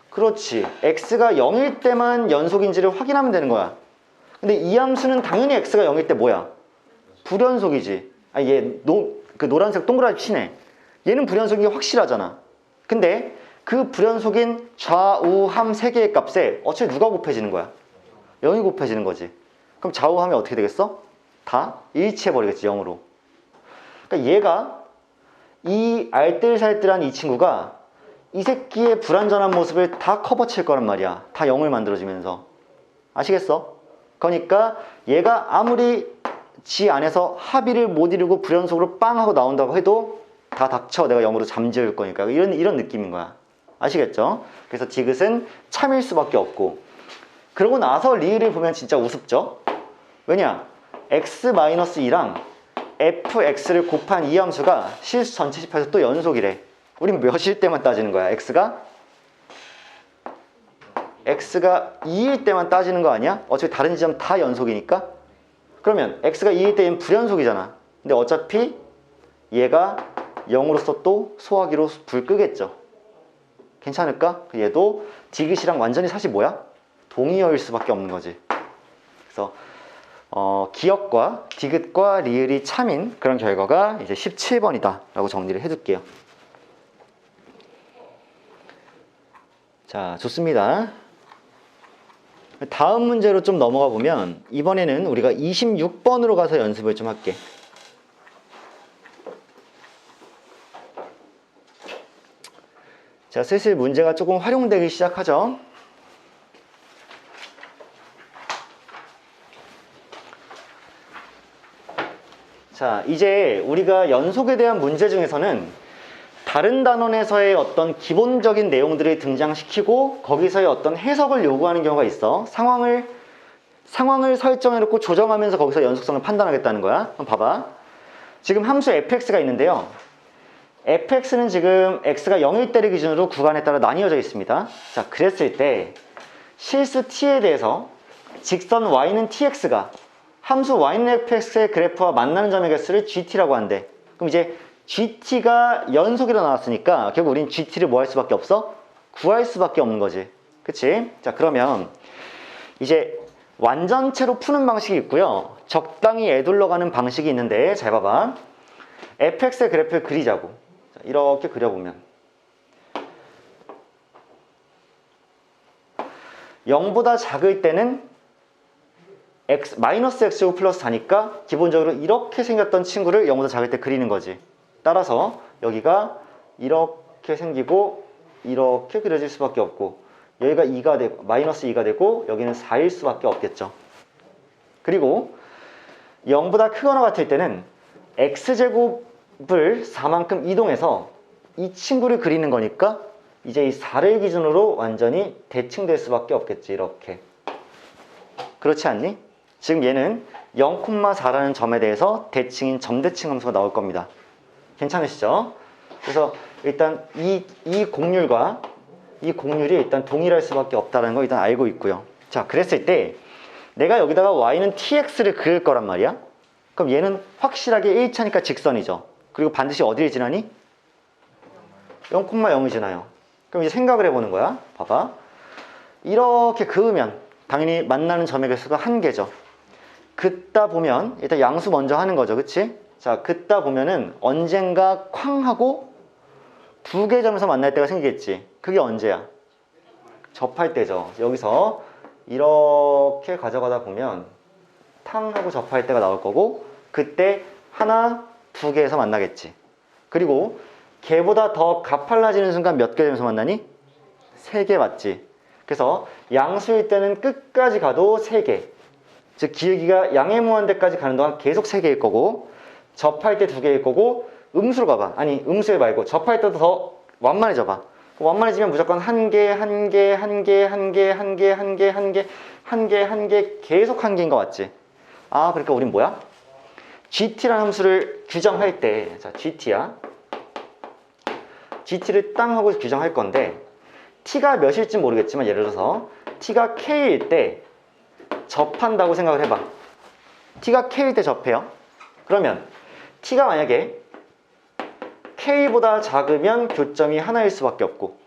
그렇지. x가 0일 때만 연속인지를 확인하면 되는 거야. 근데 이 함수는 당연히 x가 0일 때 뭐야? 불연속이지. 아, 그 노란색 동그라미 치네. 얘는 불연속이 확실하잖아. 근데 그 불연속인 좌우함 세 개의 값에 어차피 누가 곱해지는 거야? 0이 곱해지는 거지. 그럼 좌우함이 어떻게 되겠어? 다 일치해버리겠지, 0으로. 그러니까 얘가 이 알뜰살뜰한 이 친구가 이 새끼의 불완전한 모습을 다 커버칠 거란 말이야. 다 0을 만들어주면서. 아시겠어? 그러니까 얘가 아무리 지 안에서 합의를 못 이루고 불연속으로 빵 하고 나온다고 해도 다 닥쳐, 내가 0으로 잠재울 거니까. 이런 느낌인 거야. 아시겠죠? 그래서 디귿은 참일 수밖에 없고. 그러고 나서 리을을 보면 진짜 우습죠? 왜냐? x-2랑 fx를 곱한 이 함수가 실수 전체 집합에서 또 연속이래. 우린 몇일 때만 따지는 거야? x가 2일 때만 따지는 거 아니야? 어차피 다른 지점 다 연속이니까. 그러면 x가 2일 때는 불연속이잖아. 근데 어차피 얘가 0으로서 또 소화기로 불 끄겠죠. 괜찮을까? 얘도 디귿이랑 완전히 사실 뭐야? 동의어일 수밖에 없는 거지. 그래서 기역과 디귿과 리을이 참인 그런 결과가 이제 17번이다 라고 정리를 해둘게요. 자, 좋습니다. 다음 문제로 좀 넘어가 보면 이번에는 우리가 26번으로 가서 연습을 좀 할게. 자, 슬슬 문제가 조금 활용되기 시작하죠. 자, 이제 우리가 연속에 대한 문제 중에서는 다른 단원에서의 어떤 기본적인 내용들을 등장시키고 거기서의 어떤 해석을 요구하는 경우가 있어. 상황을 설정해놓고 조정하면서 거기서 연속성을 판단하겠다는 거야. 한번 봐봐. 지금 함수 fx가 있는데요. fx는 지금 x가 0일 때를 기준으로 구간에 따라 나뉘어져 있습니다. 자, 그랬을 때 실수 t에 대해서 직선 y는 tx가 함수 y는 fx의 그래프와 만나는 점의 개수를 gt라고 한대. 그럼 이제 gt가 연속이라 나왔으니까 결국 우린 gt를 뭐 할 수밖에 없어? 구할 수밖에 없는 거지. 그치? 자, 그러면 이제 완전체로 푸는 방식이 있고요. 적당히 애둘러 가는 방식이 있는데 잘 봐봐. fx의 그래프를 그리자고. 자, 이렇게 그려보면 0보다 작을 때는 마이너스 x제곱 플러스 4니까 기본적으로 이렇게 생겼던 친구를 0보다 작을 때 그리는 거지. 따라서 여기가 이렇게 생기고 이렇게 그려질 수밖에 없고 여기가 2가 되고 마이너스 2가 되고 여기는 4일 수밖에 없겠죠. 그리고 0보다 크거나 같을 때는 x제곱을 4만큼 이동해서 이 친구를 그리는 거니까 이제 이 4를 기준으로 완전히 대칭될 수밖에 없겠지. 이렇게. 그렇지 않니? 지금 얘는 0,4라는 점에 대해서 대칭인 점대칭 함수가 나올 겁니다. 괜찮으시죠? 그래서 일단 이 곡률과 이 곡률이 일단 동일할 수밖에 없다는 거 일단 알고 있고요. 자, 그랬을 때 내가 여기다가 y는 tx를 그릴 거란 말이야. 그럼 얘는 확실하게 1차니까 직선이죠. 그리고 반드시 어디를 지나니? 0,0을 지나요. 그럼 이제 생각을 해보는 거야. 봐봐. 이렇게 그으면 당연히 만나는 점의 개수가 1개죠. 긋다 보면 일단 양수 먼저 하는 거죠. 그치? 자, 긋다 보면은 언젠가 쾅 하고 2개 점에서 만날 때가 생기겠지. 그게 언제야? 접할 때죠. 여기서 이렇게 가져가다 보면 탕 하고 접할 때가 나올 거고 그때 하나, 2개에서 만나겠지. 그리고 걔보다 더 가팔라지는 순간 몇 개 점에서 만나니? 3개 맞지? 그래서 양수일 때는 끝까지 가도 3개. 즉 기울기가 양의 무한대까지 가는 동안 계속 3개일 거고 접할 때 2개일 거고 음수로 가봐. 아니 음수에 말고 접할 때도 더 완만해져봐. 완만해지면 무조건 1개, 1개, 1개, 1개, 1개, 1개, 1개, 1개, 1개 계속 1개인 거 맞지? 아 그러니까 우린 뭐야? GT라는 함수를 규정할 때 자 GT야. GT를 땅 하고 규정할 건데 T가 몇일지 모르겠지만 예를 들어서 T가 K일 때 접한다고 생각을 해봐. T가 K일 때 접해요. 그러면 T가 만약에 K보다 작으면 교점이 하나일 수밖에 없고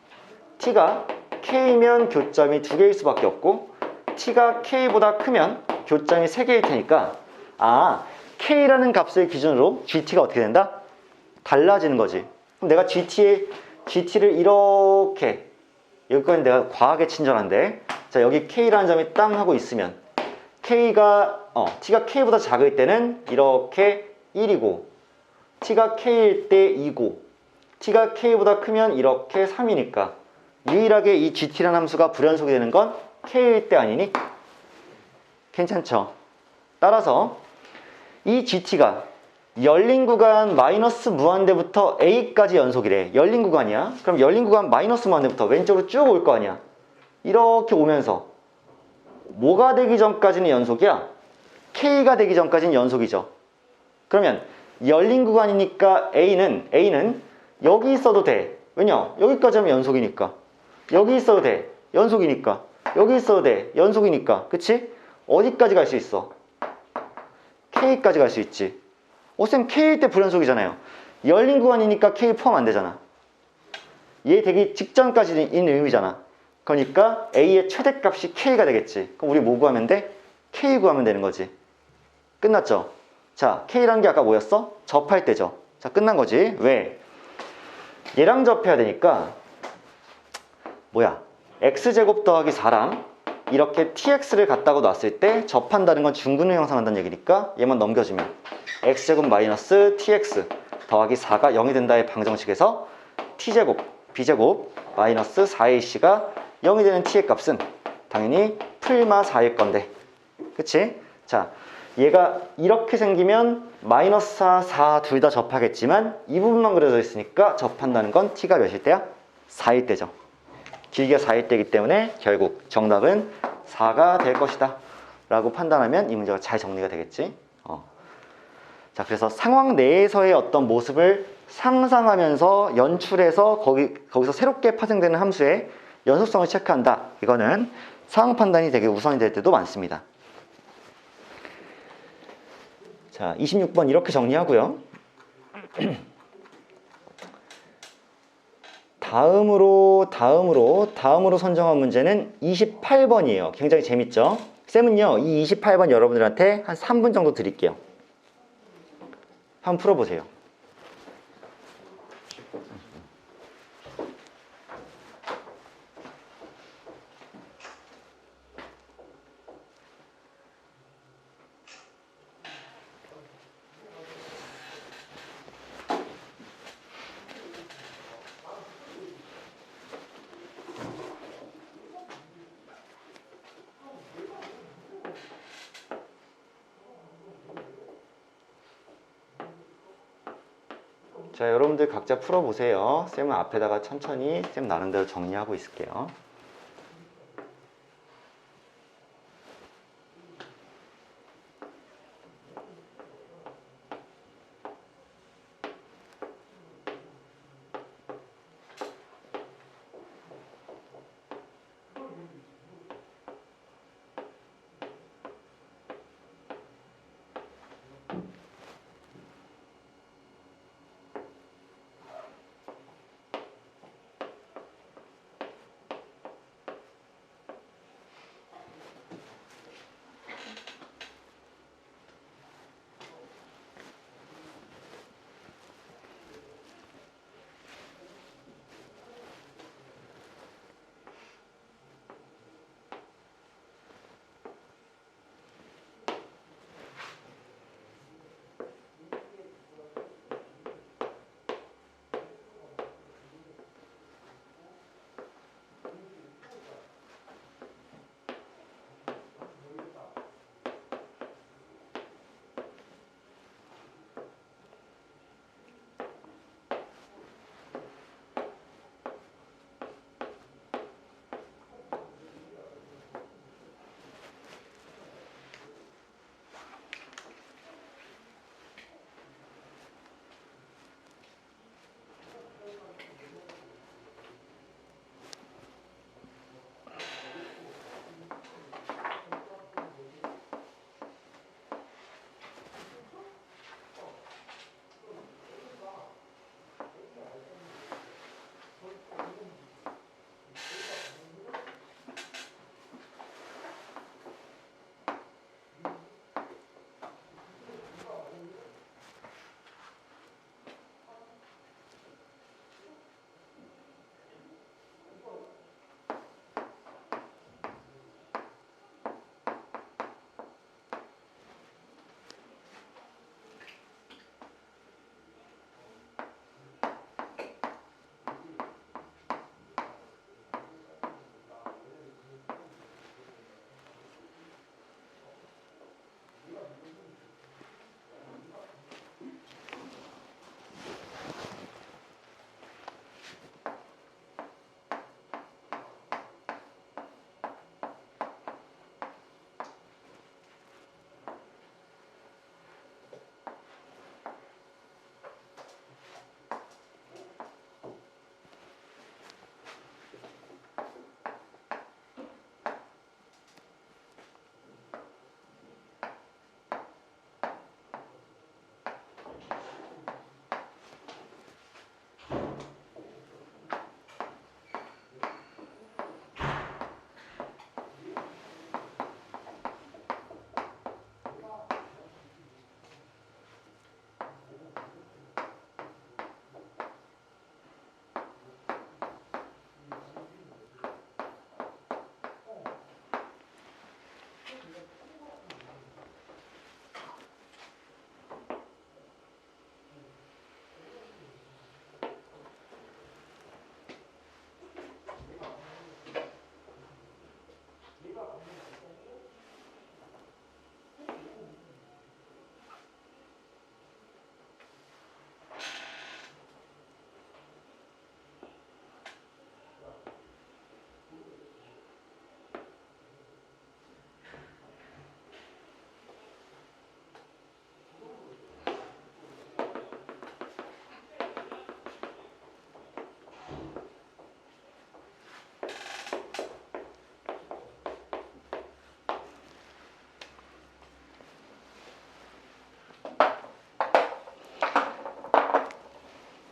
T가 K면 교점이 2개일 수밖에 없고 T가 K보다 크면 교점이 3개일 테니까 아 K라는 값을 기준으로 GT가 어떻게 된다? 달라지는 거지. 그럼 내가 GT를 이렇게 여기까지 내가 과하게 친절한데 자 여기 K라는 점이 땅 하고 있으면 T가 K보다 작을 때는 이렇게 1이고 T가 K일 때 2고 T가 K보다 크면 이렇게 3이니까 유일하게 이 GT라는 함수가 불연속이 되는 건 K일 때 아니니? 괜찮죠? 따라서 이 GT가 열린 구간 마이너스 무한대부터 A까지 연속이래. 열린 구간이야. 그럼 열린 구간 마이너스 무한대부터 왼쪽으로 쭉 올 거 아니야. 이렇게 오면서 뭐가 되기 전까지는 연속이야? K가 되기 전까지는 연속이죠. 그러면 열린 구간이니까 A는 여기 있어도 돼. 왜냐? 여기까지 하면 연속이니까. 여기 있어도 돼. 연속이니까. 여기 있어도 돼. 연속이니까. 그치? 어디까지 갈 수 있어? K까지 갈 수 있지. 쌤 K일 때 불연속이잖아요. 열린 구간이니까 K 포함 안 되잖아. 얘 되기 직전까지 있는 의미잖아. 그러니까 A의 최대값이 K가 되겠지. 그럼 우리 뭐 구하면 돼? K 구하면 되는 거지. 끝났죠? 자, K라는 게 아까 뭐였어? 접할 때죠. 자, 끝난 거지. 왜? 얘랑 접해야 되니까 뭐야? X제곱 더하기 4랑 이렇게 TX를 갖다가 놨을 때 접한다는 건 중근을 형성한다는 얘기니까 얘만 넘겨주면 X제곱 마이너스 TX 더하기 4가 0이 된다의 방정식에서 T제곱, B제곱 마이너스 4AC가 0이 되는 T의 값은 당연히 풀마 4일 건데 그치? 자, 얘가 이렇게 생기면 마이너스 4, 4 둘 다 접하겠지만 이 부분만 그려져 있으니까 접한다는 건 T가 몇일 때야? 4일 때죠. 길이가 4일 때이기 때문에 결국 정답은 4가 될 것이다 라고 판단하면 이 문제가 잘 정리가 되겠지. 자, 그래서 상황 내에서의 어떤 모습을 상상하면서 연출해서 거기서 새롭게 파생되는 함수의 연속성을 체크한다. 이거는 상황 판단이 되게 우선이 될 때도 많습니다. 자, 26번 이렇게 정리하고요. 다음으로 선정한 문제는 28번이에요. 굉장히 재밌죠? 쌤은요, 이 28번 여러분들한테 한 3분 정도 드릴게요. 한번 풀어보세요. 자, 여러분들 각자 풀어보세요. 쌤은 앞에다가 천천히 쌤 나름대로 정리하고 있을게요.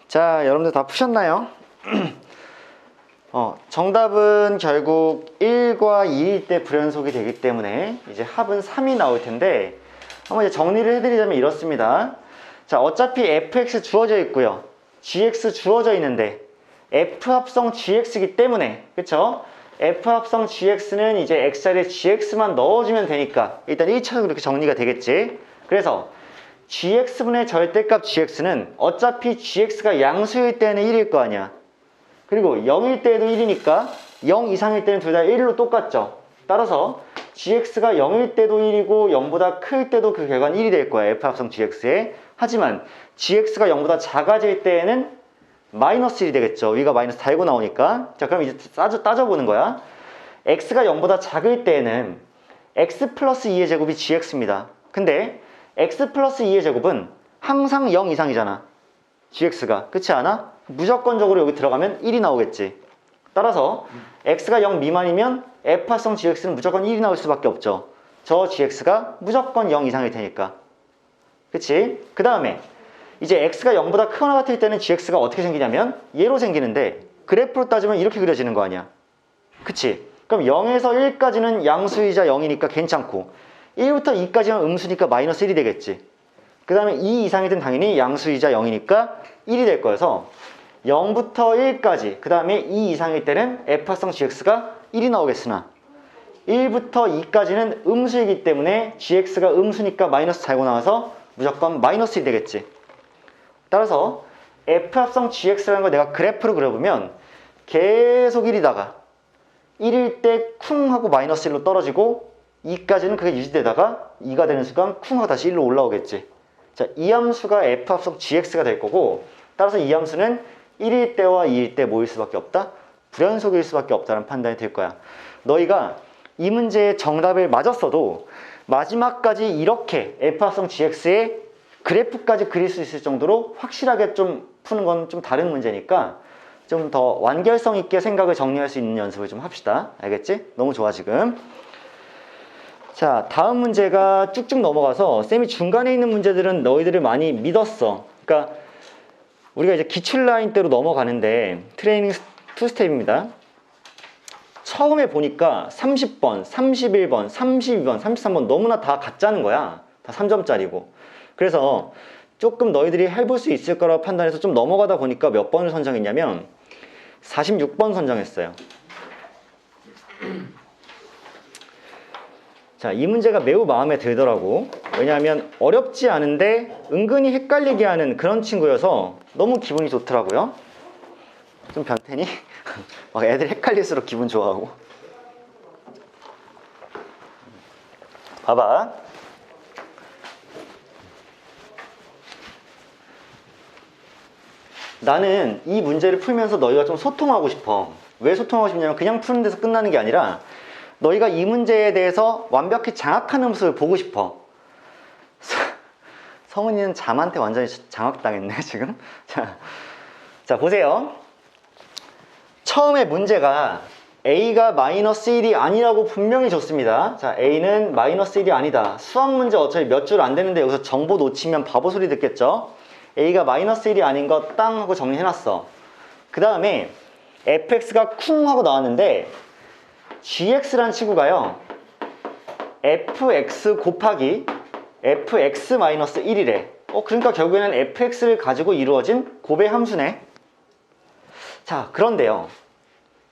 자, 여러분들 다 푸셨나요? 정답은 결국 1과 2일 때 불연속이 되기 때문에 이제 합은 3이 나올 텐데 한번 이제 정리를 해드리자면 이렇습니다. 자, 어차피 fx 주어져 있고요, gx 주어져 있는데 f 합성 gx이기 때문에, 그쵸? f 합성 gx는 이제 x 자리에 gx만 넣어주면 되니까 일단 1차적으로 이렇게 정리가 되겠지. 그래서 gx분의 절대값 gx는 어차피 gx가 양수일 때는 1일 거 아니야. 그리고 0일 때도 1이니까 0 이상일 때는 둘 다 1로 똑같죠. 따라서 gx가 0일 때도 1이고 0보다 클 때도 그 결과는 1이 될 거야, f 합성 gx에. 하지만 gx가 0보다 작아질 때에는 마이너스 1이 되겠죠. 위가 마이너스 달고 나오니까. 자, 그럼 이제 따져보는 거야. x가 0보다 작을 때에는 x 플러스 2의 제곱이 gx입니다. 근데 x 플러스 2의 제곱은 항상 0 이상이잖아. gx가. 그렇지 않아? 무조건적으로 여기 들어가면 1이 나오겠지. 따라서 x가 0 미만이면 f 합성 gx는 무조건 1이 나올 수밖에 없죠. 저 gx가 무조건 0 이상일 테니까. 그치? 그 다음에 이제 x가 0보다 크거나 같을 때는 gx가 어떻게 생기냐면 얘로 생기는데 그래프로 따지면 이렇게 그려지는 거 아니야. 그치? 그럼 0에서 1까지는 양수이자 0이니까 괜찮고 1부터 2까지는 음수니까 마이너스 1이 되겠지. 그 다음에 2 이상이든 당연히 양수이자 0이니까 1이 될 거여서 0부터 1까지 그 다음에 2 이상일 때는 f 합성 gx가 1이 나오겠으나 1부터 2까지는 음수이기 때문에 gx가 음수니까 마이너스 달고 나와서 무조건 마이너스 1이 되겠지. 따라서 f 합성 gx라는 걸 내가 그래프로 그려보면 계속 1이다가 1일 때 쿵 하고 마이너스 1로 떨어지고 2까지는 그게 유지되다가 2가 되는 순간 쿵 하고 다시 1로 올라오겠지. 자, 이 함수가 f 합성 gx가 될 거고 따라서 이 함수는 1일 때와 2일 때 뭐일 수밖에 없다? 불연속일 수밖에 없다는 판단이 될 거야. 너희가 이 문제의 정답을 맞았어도 마지막까지 이렇게 f 합성 gx의 그래프까지 그릴 수 있을 정도로 확실하게 좀 푸는 건 좀 다른 문제니까 좀 더 완결성 있게 생각을 정리할 수 있는 연습을 좀 합시다. 알겠지? 너무 좋아 지금. 자, 다음 문제가 쭉쭉 넘어가서 쌤이 중간에 있는 문제들은 너희들을 많이 믿었어. 그러니까 우리가 이제 기출 라인대로 넘어가는데 트레이닝 2스텝입니다. 처음에 보니까 30번, 31번, 32번, 33번 너무나 다 같자는 거야. 다 3점짜리고. 그래서 조금 너희들이 해볼 수 있을 거라고 판단해서 좀 넘어가다 보니까 몇 번을 선정했냐면 46번 선정했어요. 자, 이 문제가 매우 마음에 들더라고. 왜냐하면 어렵지 않은데 은근히 헷갈리게 하는 그런 친구여서 너무 기분이 좋더라고요. 좀 변태니? 막 애들 헷갈릴수록 기분 좋아하고. 봐봐. 나는 이 문제를 풀면서 너희가 좀 소통하고 싶어. 왜 소통하고 싶냐면 그냥 푸는 데서 끝나는 게 아니라 너희가 이 문제에 대해서 완벽히 장악하는 모습을 보고 싶어. 성은이는 잠한테 완전히 장악당했네 지금. 자 보세요. 처음에 문제가 A가 마이너스 1이 아니라고 분명히 줬습니다. 자, A는 마이너스 1이 아니다. 수학 문제 어차피 몇 줄 안 되는데 여기서 정보 놓치면 바보 소리 듣겠죠? A가 마이너스 1이 아닌 거 땅 하고 정리해놨어. 그 다음에 fx가 쿵 하고 나왔는데 gx란 친구가요 fx 곱하기 fx 마이너스 1이래. 그러니까 결국에는 fx를 가지고 이루어진 곱의 함수네. 자, 그런데요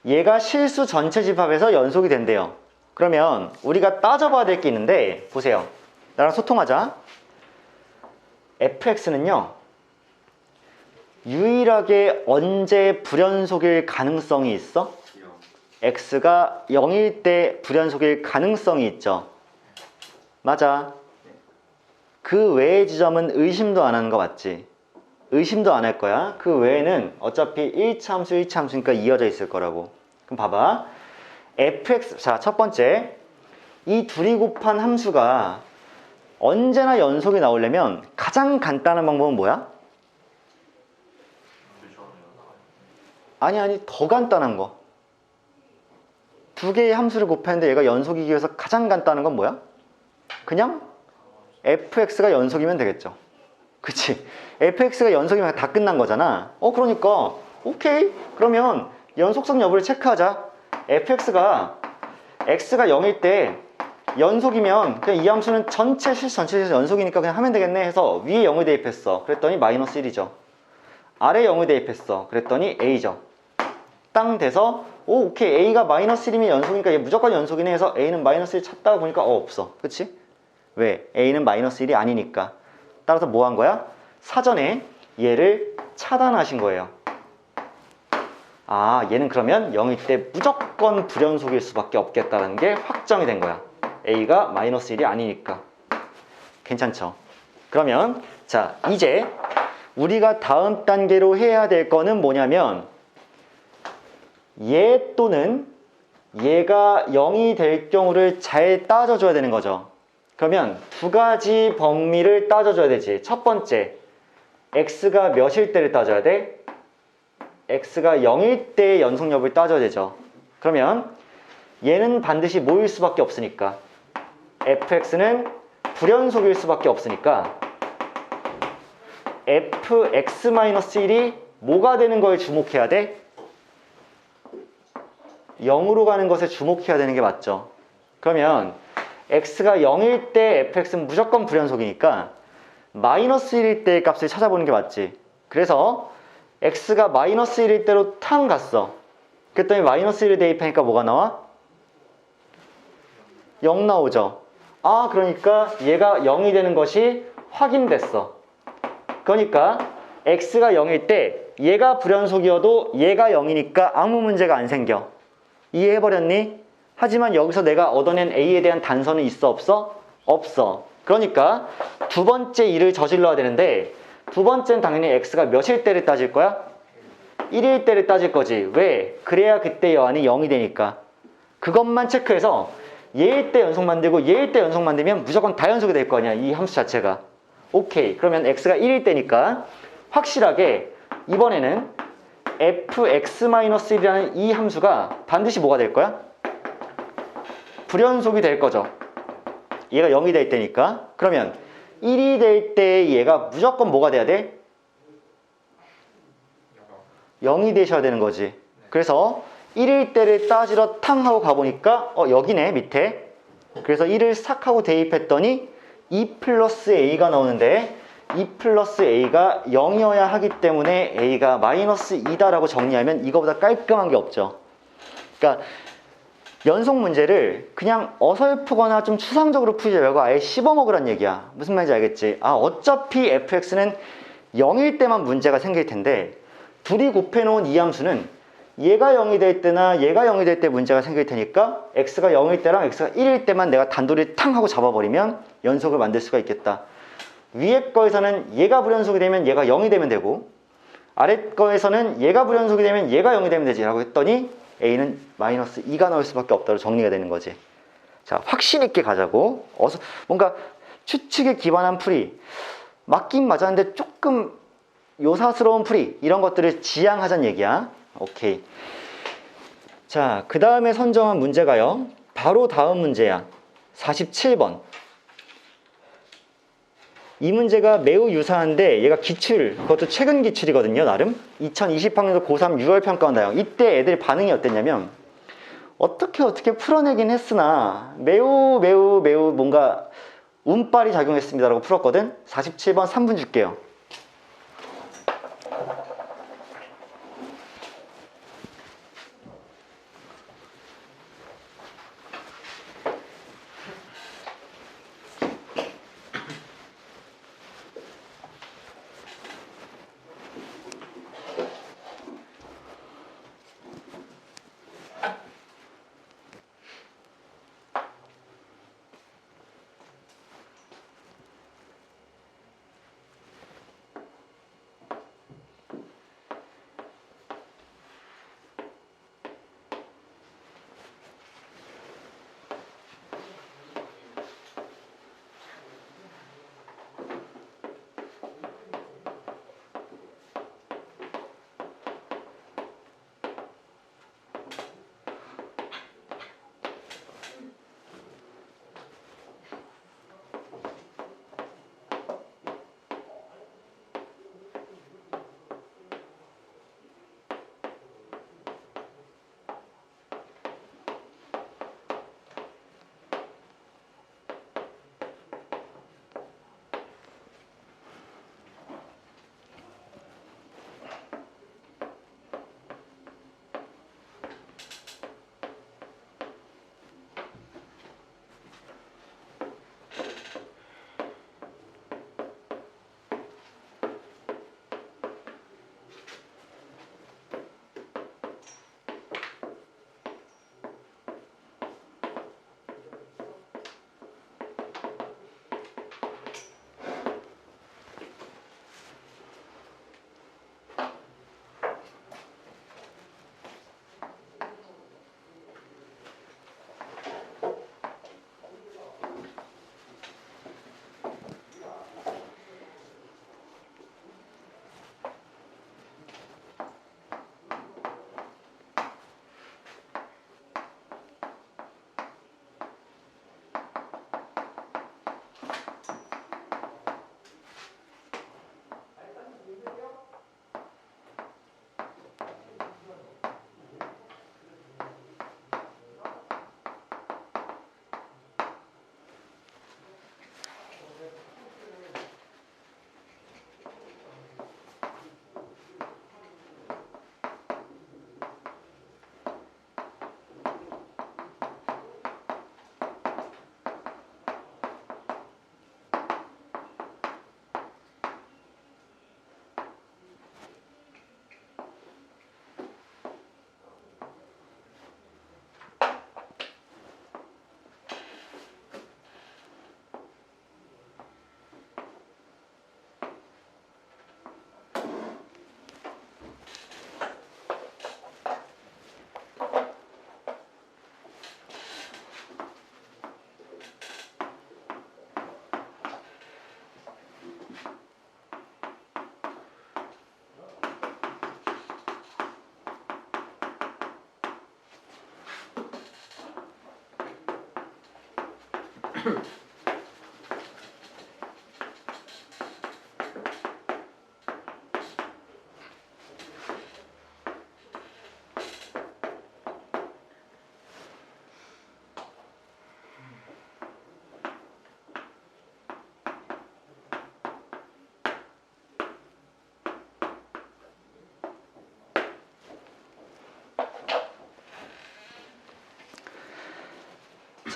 얘가 실수 전체 집합에서 연속이 된대요. 그러면 우리가 따져봐야 될 게 있는데 보세요. 나랑 소통하자. fx는요 유일하게 언제 불연속일 가능성이 있어? x가 0일 때 불연속일 가능성이 있죠. 맞아. 그 외의 지점은 의심도 안 하는 거 맞지? 의심도 안 할 거야. 그 외에는 어차피 1차 함수 1차 함수니까 이어져 있을 거라고. 그럼 봐봐. fx, 자, 첫 번째 이 둘이 곱한 함수가 언제나 연속이 나오려면 가장 간단한 방법은 뭐야? 아니 더 간단한 거. 두 개의 함수를 곱했는데 얘가 연속이기 위해서 가장 간단한 건 뭐야? 그냥 fx가 연속이면 되겠죠. 그치? fx가 연속이면 다 끝난 거잖아. 그러니까 오케이. 그러면 연속성 여부를 체크하자. fx가 x가 0일 때 연속이면 그냥 이 함수는 전체 실수 전체에서 연속이니까 그냥 하면 되겠네 해서 위에 0을 대입했어. 그랬더니 마이너스 1이죠. 아래 0을 대입했어. 그랬더니 a죠. 땅 돼서 오케이 a가 마이너스 1이면 연속이니까 얘 무조건 연속이네 해서 a는 마이너스 1 찾다가 보니까 없어. 그치? 왜? a는 마이너스 1이 아니니까. 따라서 뭐 한 거야? 사전에 얘를 차단하신 거예요. 아, 얘는 그러면 0일 때 무조건 불연속일 수밖에 없겠다는 게 확정이 된 거야. a가 마이너스 1이 아니니까. 괜찮죠? 그러면 자, 이제 우리가 다음 단계로 해야 될 거는 뭐냐면 얘 또는 얘가 0이 될 경우를 잘 따져줘야 되는 거죠. 그러면 두 가지 범위를 따져줘야 되지. 첫 번째, x가 몇일 때를 따져야 돼? x가 0일 때의 연속 여부를 따져야 되죠. 그러면 얘는 반드시 뭐일 수밖에 없으니까 fx는 불연속일 수밖에 없으니까 fx-1이 뭐가 되는 거에 주목해야 돼? 0으로 가는 것에 주목해야 되는 게 맞죠. 그러면 x가 0일 때 fx는 무조건 불연속이니까 마이너스 1일 때의 값을 찾아보는 게 맞지. 그래서 x가 마이너스 1일 때로 탕 갔어. 그랬더니 마이너스 1을 대입하니까 뭐가 나와? 0 나오죠. 아, 그러니까 얘가 0이 되는 것이 확인됐어. 그러니까 x가 0일 때 얘가 불연속이어도 얘가 0이니까 아무 문제가 안 생겨. 이해해버렸니? 하지만 여기서 내가 얻어낸 a에 대한 단서는 있어 없어? 없어. 그러니까 두 번째 일을 저질러야 되는데 두 번째는 당연히 x가 몇일 때를 따질 거야? 1일 때를 따질 거지. 왜? 그래야 그때 여한이 0이 되니까. 그것만 체크해서 얘일 때 연속 만들고 얘일 때 연속 만들면 무조건 다 연속이 될 거 아니야. 이 함수 자체가. 오케이. 그러면 x가 1일 때니까 확실하게 이번에는 fx-1이라는 이 함수가 반드시 뭐가 될 거야? 불연속이 될 거죠. 얘가 0이 될 때니까. 그러면 1이 될 때 얘가 무조건 뭐가 돼야 돼? 0이 되셔야 되는 거지. 그래서 1일 때를 따지러 탕 하고 가보니까 여기네 밑에. 그래서 1을 싹 하고 대입했더니 2 플러스 a가 나오는데 2 플러스 a가 0이어야 하기 때문에 a가 마이너스 2다라고 정리하면 이거보다 깔끔한 게 없죠. 그러니까 연속 문제를 그냥 어설프거나 좀 추상적으로 풀지 말고 아예 씹어먹으란 얘기야. 무슨 말인지 알겠지? 아, 어차피 fx는 0일 때만 문제가 생길 텐데 둘이 곱해놓은 이 함수는 얘가 0이 될 때나 얘가 0이 될 때 문제가 생길 테니까 x가 0일 때랑 x가 1일 때만 내가 단도리 탕 하고 잡아버리면 연속을 만들 수가 있겠다. 위에 거에서는 얘가 불연속이 되면 얘가 0이 되면 되고 아래 거에서는 얘가 불연속이 되면 얘가 0이 되면 되지 라고 했더니 a는 마이너스 2가 나올 수밖에 없다로 정리가 되는 거지. 자, 확신 있게 가자고. 뭔가 추측에 기반한 풀이 맞긴 맞았는데 조금 요사스러운 풀이 이런 것들을 지양하자는 얘기야. 오케이. 자, 그 다음에 선정한 문제가요. 바로 다음 문제야. 47번. 이 문제가 매우 유사한데 얘가 기출, 그것도 최근 기출이거든요. 나름 2020학년도 고3 6월 평가원다요. 이때 애들 반응이 어땠냐면 어떻게 풀어내긴 했으나 매우 뭔가 운빨이 작용했습니다 라고 풀었거든. 47번 3분 줄게요.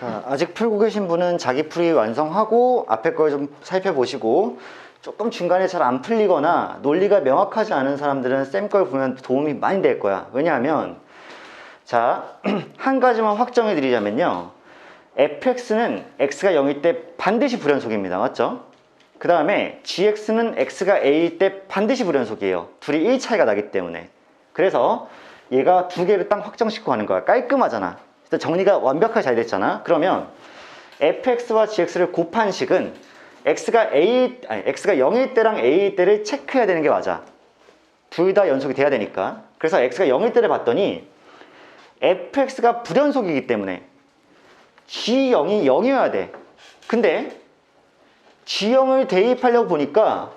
자, 아직 풀고 계신 분은 자기 풀이 완성하고 앞에 걸 좀 살펴보시고, 조금 중간에 잘 안 풀리거나 논리가 명확하지 않은 사람들은 쌤 걸 보면 도움이 많이 될 거야. 왜냐하면 자, 한 가지만 확정해 드리자면요, fx는 x가 0일 때 반드시 불연속입니다. 맞죠? 그 다음에 gx는 x가 a일 때 반드시 불연속이에요. 둘이 1 차이가 나기 때문에. 그래서 얘가 두 개를 딱 확정시키고 하는 거야. 깔끔하잖아. 정리가 완벽하게 잘 됐잖아. 그러면 fx와 gx를 곱한 식은 x가 0일 때랑 a일 때를 체크해야 되는 게 맞아. 둘 다 연속이 돼야 되니까. 그래서 x가 0일 때를 봤더니 fx가 불연속이기 때문에 g0이 0이어야 돼. 근데 g0을 대입하려고 보니까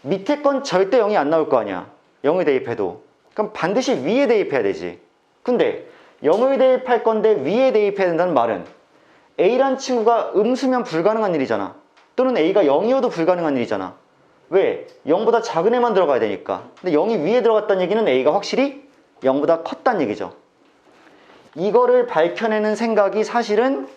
밑에 건 절대 0이 안 나올 거 아니야. 0을 대입해도. 그럼 반드시 위에 대입해야 되지. 근데 0을 대입할 건데 위에 대입해야 된다는 말은 A란 친구가 음수면 불가능한 일이잖아. 또는 A가 0이어도 불가능한 일이잖아. 왜? 0보다 작은 애만 들어가야 되니까. 근데 0이 위에 들어갔다는 얘기는 A가 확실히 0보다 컸다는 얘기죠. 이거를 밝혀내는 생각이 사실은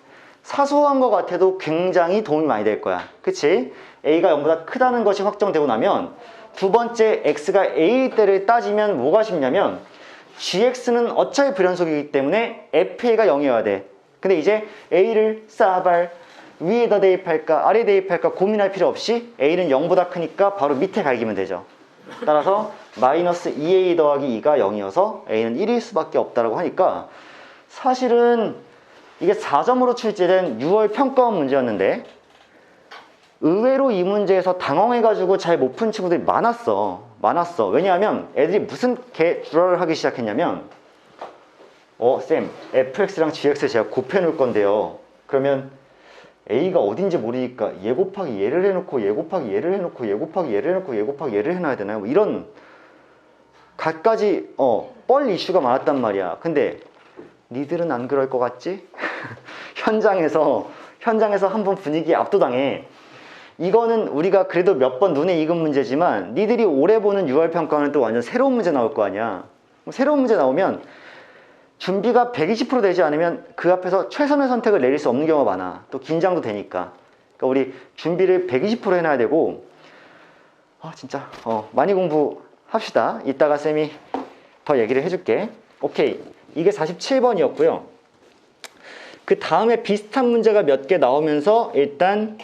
사소한 것 같아도 굉장히 도움이 많이 될 거야. 그치? A가 0보다 크다는 것이 확정되고 나면 두 번째 X가 A일 때를 따지면 뭐가 쉽냐면 gx는 어차피 불연속이기 때문에 fa가 0이어야 돼. 근데 이제 a를 싸발 위에다 대입할까 아래에 대입할까 고민할 필요 없이 a는 0보다 크니까 바로 밑에 갈기면 되죠. 따라서 마이너스 2a 더하기 2가 0이어서 a는 1일 수밖에 없다라고 하니까, 사실은 이게 4점으로 출제된 6월 평가원 문제였는데 의외로 이 문제에서 당황해가지고 잘 못 푼 친구들이 많았어. 왜냐하면 애들이 무슨 개주라를 하기 시작했냐면, 쌤, fx랑 gx 제가 곱해 놓을 건데요, 그러면 a가 어딘지 모르니까 얘 곱하기 얘를 해놓고 얘 곱하기 얘를 해놓고 얘 곱하기 얘를 해놓고 얘 곱하기 얘를 해놔야 되나요? 뭐 이런 갖가지 뻘 이슈가 많았단 말이야. 근데 니들은 안 그럴 것 같지? 현장에서 한번 분위기에 압도당해. 이거는 우리가 그래도 몇 번 눈에 익은 문제지만 니들이 올해 보는 6월 평가는 또 완전 새로운 문제 나올 거 아니야. 새로운 문제 나오면 준비가 120% 되지 않으면 그 앞에서 최선의 선택을 내릴 수 없는 경우가 많아. 또 긴장도 되니까. 그러니까 우리 준비를 120% 해놔야 되고, 진짜 많이 공부합시다. 이따가 쌤이 더 얘기를 해줄게. 오케이, 이게 47번이었고요 그 다음에 비슷한 문제가 몇 개 나오면서 일단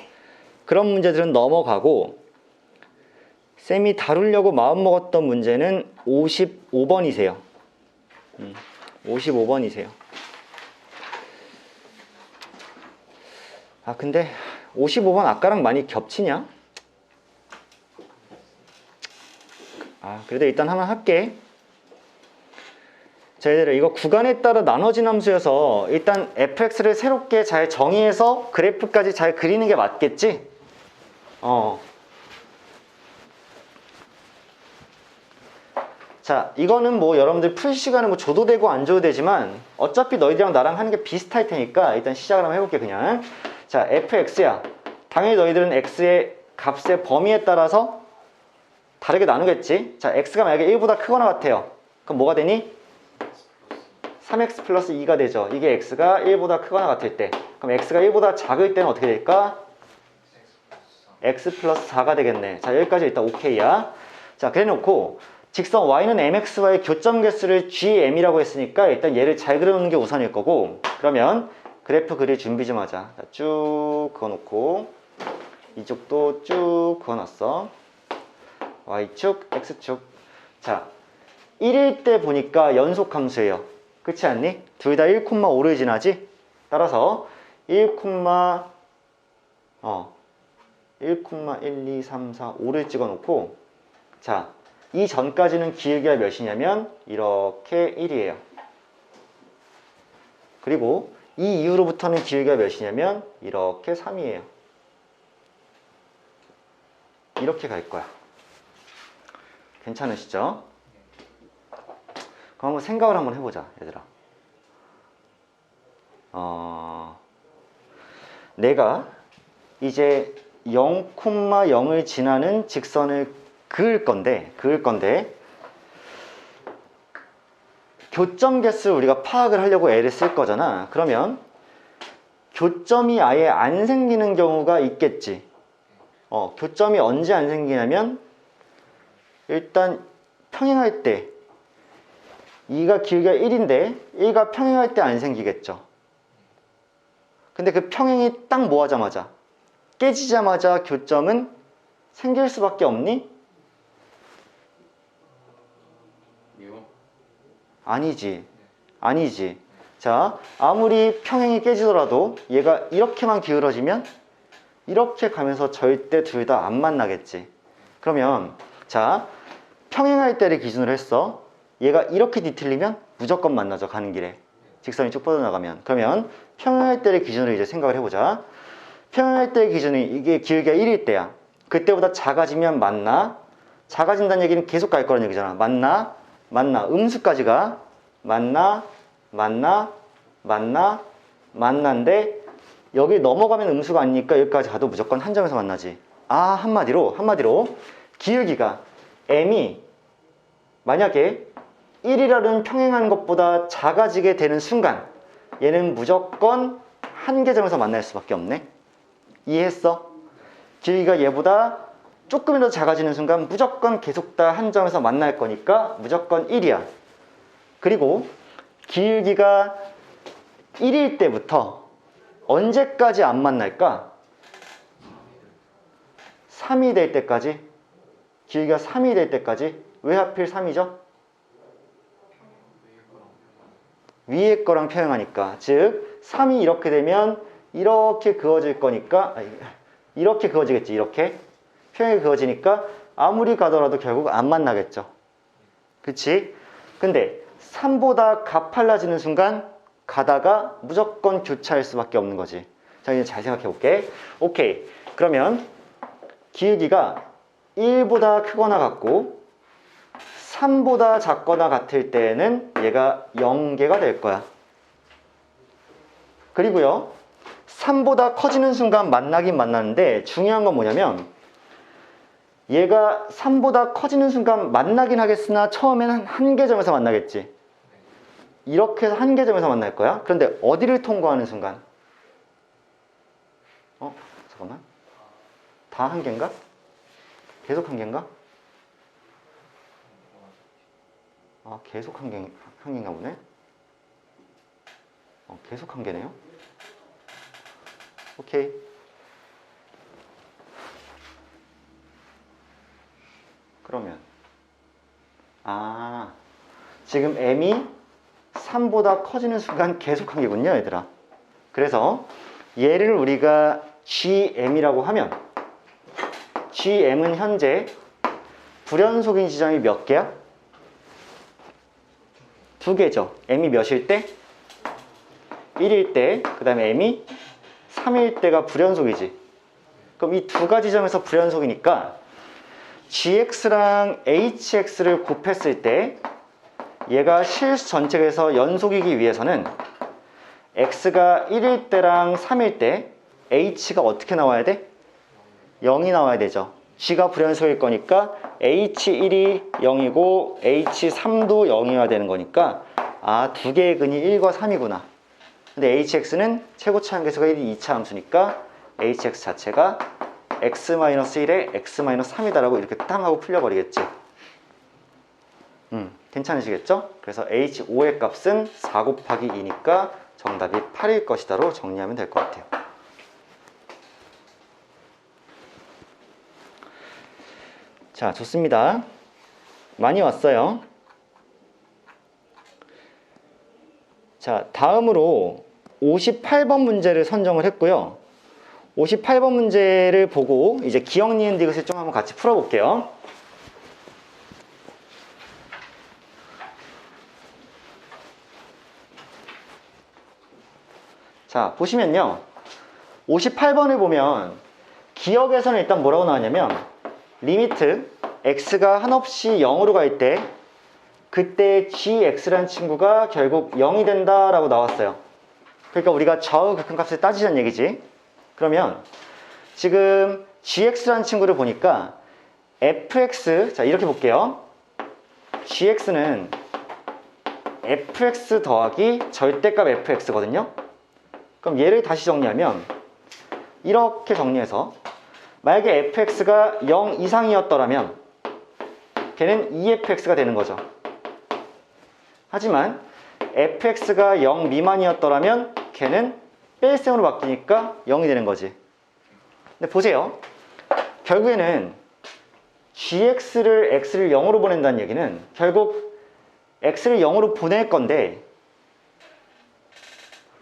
그런 문제들은 넘어가고, 쌤이 다루려고 마음먹었던 문제는 55번이세요. 55번이세요. 근데 55번 아까랑 많이 겹치냐? 그래도 일단 하나 할게. 자, 얘들아, 이거 구간에 따라 나눠진 함수여서 일단 fx를 새롭게 잘 정의해서 그래프까지 잘 그리는 게 맞겠지? 자, 이거는 뭐 여러분들 풀 시간은 뭐 줘도 되고 안 줘도 되지만 어차피 너희들이랑 나랑 하는 게 비슷할 테니까 일단 시작을 한번 해볼게. 그냥 자, fx야, 당연히 너희들은 x의 값의 범위에 따라서 다르게 나누겠지. 자, x가 만약에 1보다 크거나 같아요. 그럼 뭐가 되니? 3x 플러스 2가 되죠. 이게 x가 1보다 크거나 같을 때. 그럼 x가 1보다 작을 때는 어떻게 될까? x 플러스 4가 되겠네. 자, 여기까지 일단 오케이야. 자, 그래 놓고 직선 y는 mx와의 교점 개수를 gm이라고 했으니까 일단 얘를 잘 그려놓는 게 우선일 거고, 그러면 그래프 그릴 준비 좀 하자. 자, 쭉 그어놓고 이쪽도 쭉 그어놨어. y축, x축. 자, 1일 때 보니까 연속 함수예요. 그렇지 않니? 둘 다 1,5를 지나지? 따라서 1, 1, 2, 3, 4, 5를 찍어놓고, 자, 이 전까지는 기울기가 몇이냐면 이렇게 1이에요. 그리고 이 이후로부터는 기울기가 몇이냐면 이렇게 3이에요. 이렇게 갈 거야. 괜찮으시죠? 그럼 한번 생각을 한번 해보자, 얘들아. 내가 이제 0,0을 지나는 직선을 그을 건데 교점 개수를 우리가 파악을 하려고 애를 쓸 거잖아. 그러면 교점이 아예 안 생기는 경우가 있겠지. 교점이 언제 안 생기냐면 일단 평행할 때 2가 길이가 1인데 1가 평행할 때 안 생기겠죠. 근데 그 평행이 딱 뭐하자마자 깨지자마자 교점은 생길 수밖에 없니? 아니지. 자, 아무리 평행이 깨지더라도 얘가 이렇게만 기울어지면 이렇게 가면서 절대 둘 다 안 만나겠지. 그러면 자, 평행할 때를 기준으로 했어. 얘가 이렇게 뒤틀리면 무조건 만나죠, 가는 길에. 직선이 쭉 뻗어나가면. 그러면 평행할 때를 기준으로 이제 생각을 해보자. 평행할 때의 기준이 이게 길이가 1일 때야. 그때보다 작아지면 만나. 작아진다는 얘기는 계속 갈 거라는 얘기잖아. 만나. 음수까지 가. 만난데 여기 넘어가면 음수가 아니니까 여기까지 가도 무조건 한 점에서 만나지. 한마디로 기울기가 m이 만약에 1이라는 평행하는 것보다 작아지게 되는 순간 얘는 무조건 한 개점에서 만날 수밖에 없네. 이해했어? 기울기가 얘보다 조금이라도 작아지는 순간 무조건 계속 다 한 점에서 만날 거니까 무조건 1이야. 그리고 기울기가 1일 때부터 언제까지 안 만날까? 3이 될 때까지. 기울기가 3이 될 때까지. 왜 하필 3이죠? 위에 거랑 평행하니까. 즉 3이 이렇게 되면 이렇게 그어질 거니까 이렇게 그어지겠지. 이렇게 평행이 그어지니까 아무리 가더라도 결국 안 만나겠죠. 그치? 근데 3보다 가팔라지는 순간 가다가 무조건 교차할 수밖에 없는 거지. 자, 이제 잘 생각해 볼게. 오케이. 그러면 기울기가 1보다 크거나 같고 3보다 작거나 같을 때는 얘가 0개가 될 거야. 그리고요 3보다 커지는 순간 만나긴 만나는데 중요한 건 뭐냐면 얘가 3보다 커지는 순간 만나긴 하겠으나 처음에는 한 개점에서 만나겠지. 이렇게 해서 한 개점에서 만날 거야. 그런데 어디를 통과하는 순간? 잠깐만. 다 한 개인가? 계속 한 개인가? 계속 한 개인가 보네. 계속 한 개네요. 오케이. 그러면 지금 m이 3보다 커지는 순간 계속 한 개군요, 얘들아. 그래서 얘를 우리가 GM이라고 하면 GM은 현재 불연속인 지점이 몇 개야? 2개죠. m이 몇일 때? 1일 때, 그 다음에 m이 3일 때가 불연속이지. 그럼 이 두 가지 점에서 불연속이니까 gx랑 hx를 곱했을 때 얘가 실수 전체에서 연속이기 위해서는 x가 1일 때랑 3일 때 h가 어떻게 나와야 돼? 0이 나와야 되죠. g가 불연속일 거니까 h1이 0이고 h3도 0이어야 되는 거니까 두 개의 근이 1과 3이구나. 근데 hx는 최고차 함계수가 1이 2차 함수니까 hx 자체가 x-1에 x-3이다라고 이렇게 땅 하고 풀려버리겠지. 괜찮으시겠죠? 그래서 h5의 값은 4 곱하기 2니까 정답이 8일 것이다로 정리하면 될 것 같아요. 자, 좋습니다. 많이 왔어요. 자, 다음으로 58번 문제를 선정을 했고요. 58번 문제를 보고 이제 기억, 니은, 디귿을 좀 한번 같이 풀어볼게요. 자, 보시면요. 58번을 보면 기억에서는 일단 뭐라고 나왔냐면 리미트 x가 한없이 0으로 갈 때 그때 gx라는 친구가 결국 0이 된다라고 나왔어요. 그러니까 우리가 좌우 극한값을 따지자는 얘기지. 그러면 지금 gx라는 친구를 보니까 fx, 자 이렇게 볼게요. gx는 fx 더하기 절대값 fx거든요. 그럼 얘를 다시 정리하면 이렇게 정리해서 만약에 fx가 0 이상이었더라면 걔는 2fx가 되는 거죠. 하지만 fx가 0 미만이었더라면 걔는 뺄셈으로 바뀌니까 0이 되는 거지. 근데 보세요. 결국에는 x를 0으로 보낸다는 얘기는 결국 x를 0으로 보낼 건데,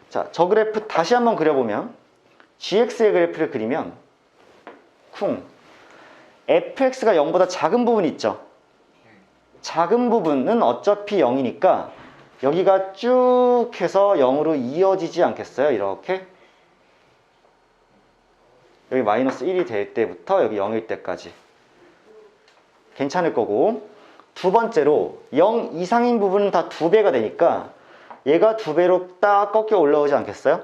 자, 저 그래프 다시 한번 그려보면 gx의 그래프를 그리면 쿵 fx가 0보다 작은 부분 있죠. 작은 부분은 어차피 0이니까 여기가 쭉 해서 0으로 이어지지 않겠어요? 이렇게 여기 마이너스 1이 될 때부터 여기 0일 때까지 괜찮을 거고, 두 번째로 0 이상인 부분은 다 2배가 되니까 얘가 2배로 딱 꺾여 올라오지 않겠어요?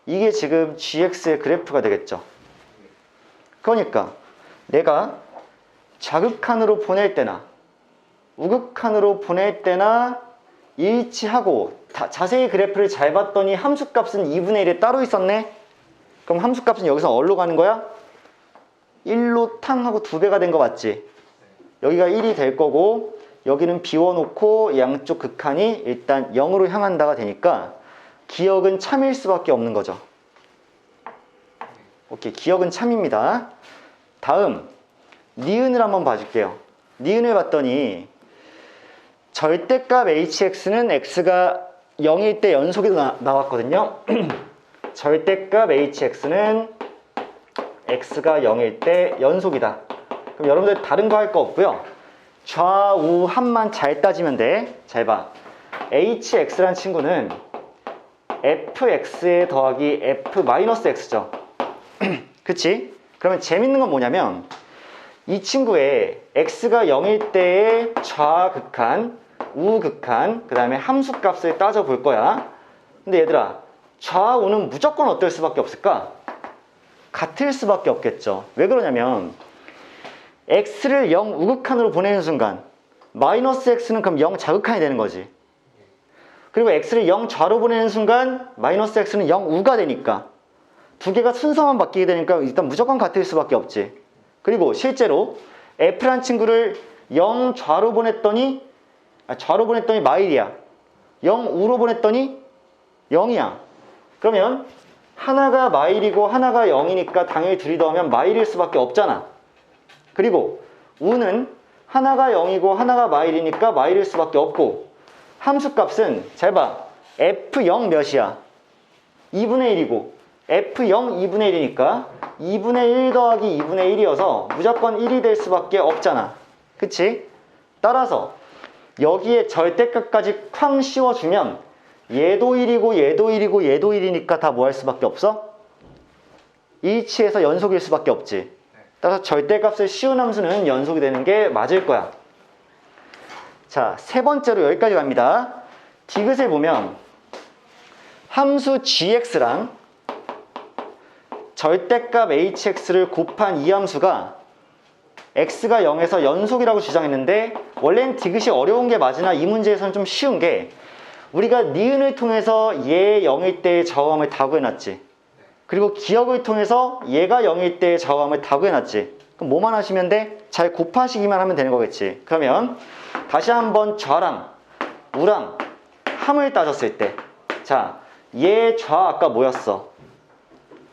이게 지금 gx의 그래프가 되겠죠. 그러니까 내가 좌극한으로 보낼 때나 우극한으로 보낼 때나 일치하고, 자세히 그래프를 잘 봤더니 함수값은 2분의 1에 따로 있었네? 그럼 함수값은 여기서 어디로 가는 거야? 1로 탕 하고 2배가 된 거 맞지? 여기가 1이 될 거고 여기는 비워놓고 양쪽 극한이 일단 0으로 향한다가 되니까 기억은 참일 수밖에 없는 거죠. 오케이, 기억은 참입니다. 다음 니은을 한번 봐줄게요. 니은을 봤더니 절대값 hx는 x가 0일 때 연속이 나왔거든요. 절대값 hx는 x가 0일 때 연속이다. 그럼 여러분들 다른 거 할 거 없고요. 좌우 합만 잘 따지면 돼. 잘 봐. hx라는 친구는 fx에 더하기 f-x죠. 그치? 그러면 재밌는 건 뭐냐면 이 친구의 x가 0일 때의 좌극한, 우극한, 그 다음에 함수값을 따져볼 거야. 근데 얘들아, 좌우는 무조건 어떨 수밖에 없을까? 같을 수밖에 없겠죠. 왜 그러냐면 x를 0 우극한으로 보내는 순간 마이너스 x는 그럼 0 자극한이 되는 거지. 그리고 x를 0 좌로 보내는 순간 마이너스 x는 0 우가 되니까 두 개가 순서만 바뀌게 되니까 일단 무조건 같을 수밖에 없지. 그리고 실제로 f란 친구를 0 좌로 보냈더니 마일이야. 0 우로 보냈더니 0이야. 그러면 하나가 마일이고 하나가 0이니까 당연히 둘이 더하면 마일일 수밖에 없잖아. 그리고 우는 하나가 0이고 하나가 마일이니까 마일일 수밖에 없고, 함수값은 잘 봐. f0 몇이야? 2분의 1이고 f0 2분의 1이니까 2분의 1 더하기 2분의 1이어서 무조건 1이 될 수밖에 없잖아. 그치? 따라서 여기에 절대값까지 쾅 씌워주면 얘도 1이고 얘도 1이고 얘도 1이니까 다 뭐 할 수밖에 없어? 일치해서 연속일 수밖에 없지. 따라서 절대값을 씌운 함수는 연속이 되는 게 맞을 거야. 자, 세 번째로 여기까지 갑니다. 디귿을 보면 함수 gx랑 절대값 hx를 곱한 이 함수가 x가 0에서 연속이라고 주장했는데, 원래는 디귿이 어려운 게 맞으나 이 문제에서는 좀 쉬운 게 우리가 니은을 통해서 얘 0일 때의 좌우함을 다 구해놨지. 그리고 기억을 통해서 얘가 0일 때의 좌우함을 다 구해놨지. 그럼 뭐만 하시면 돼? 잘 곱하시기만 하면 되는 거겠지. 그러면 다시 한번 좌랑 우랑 함을 따졌을 때, 자, 얘 좌 아까 뭐였어?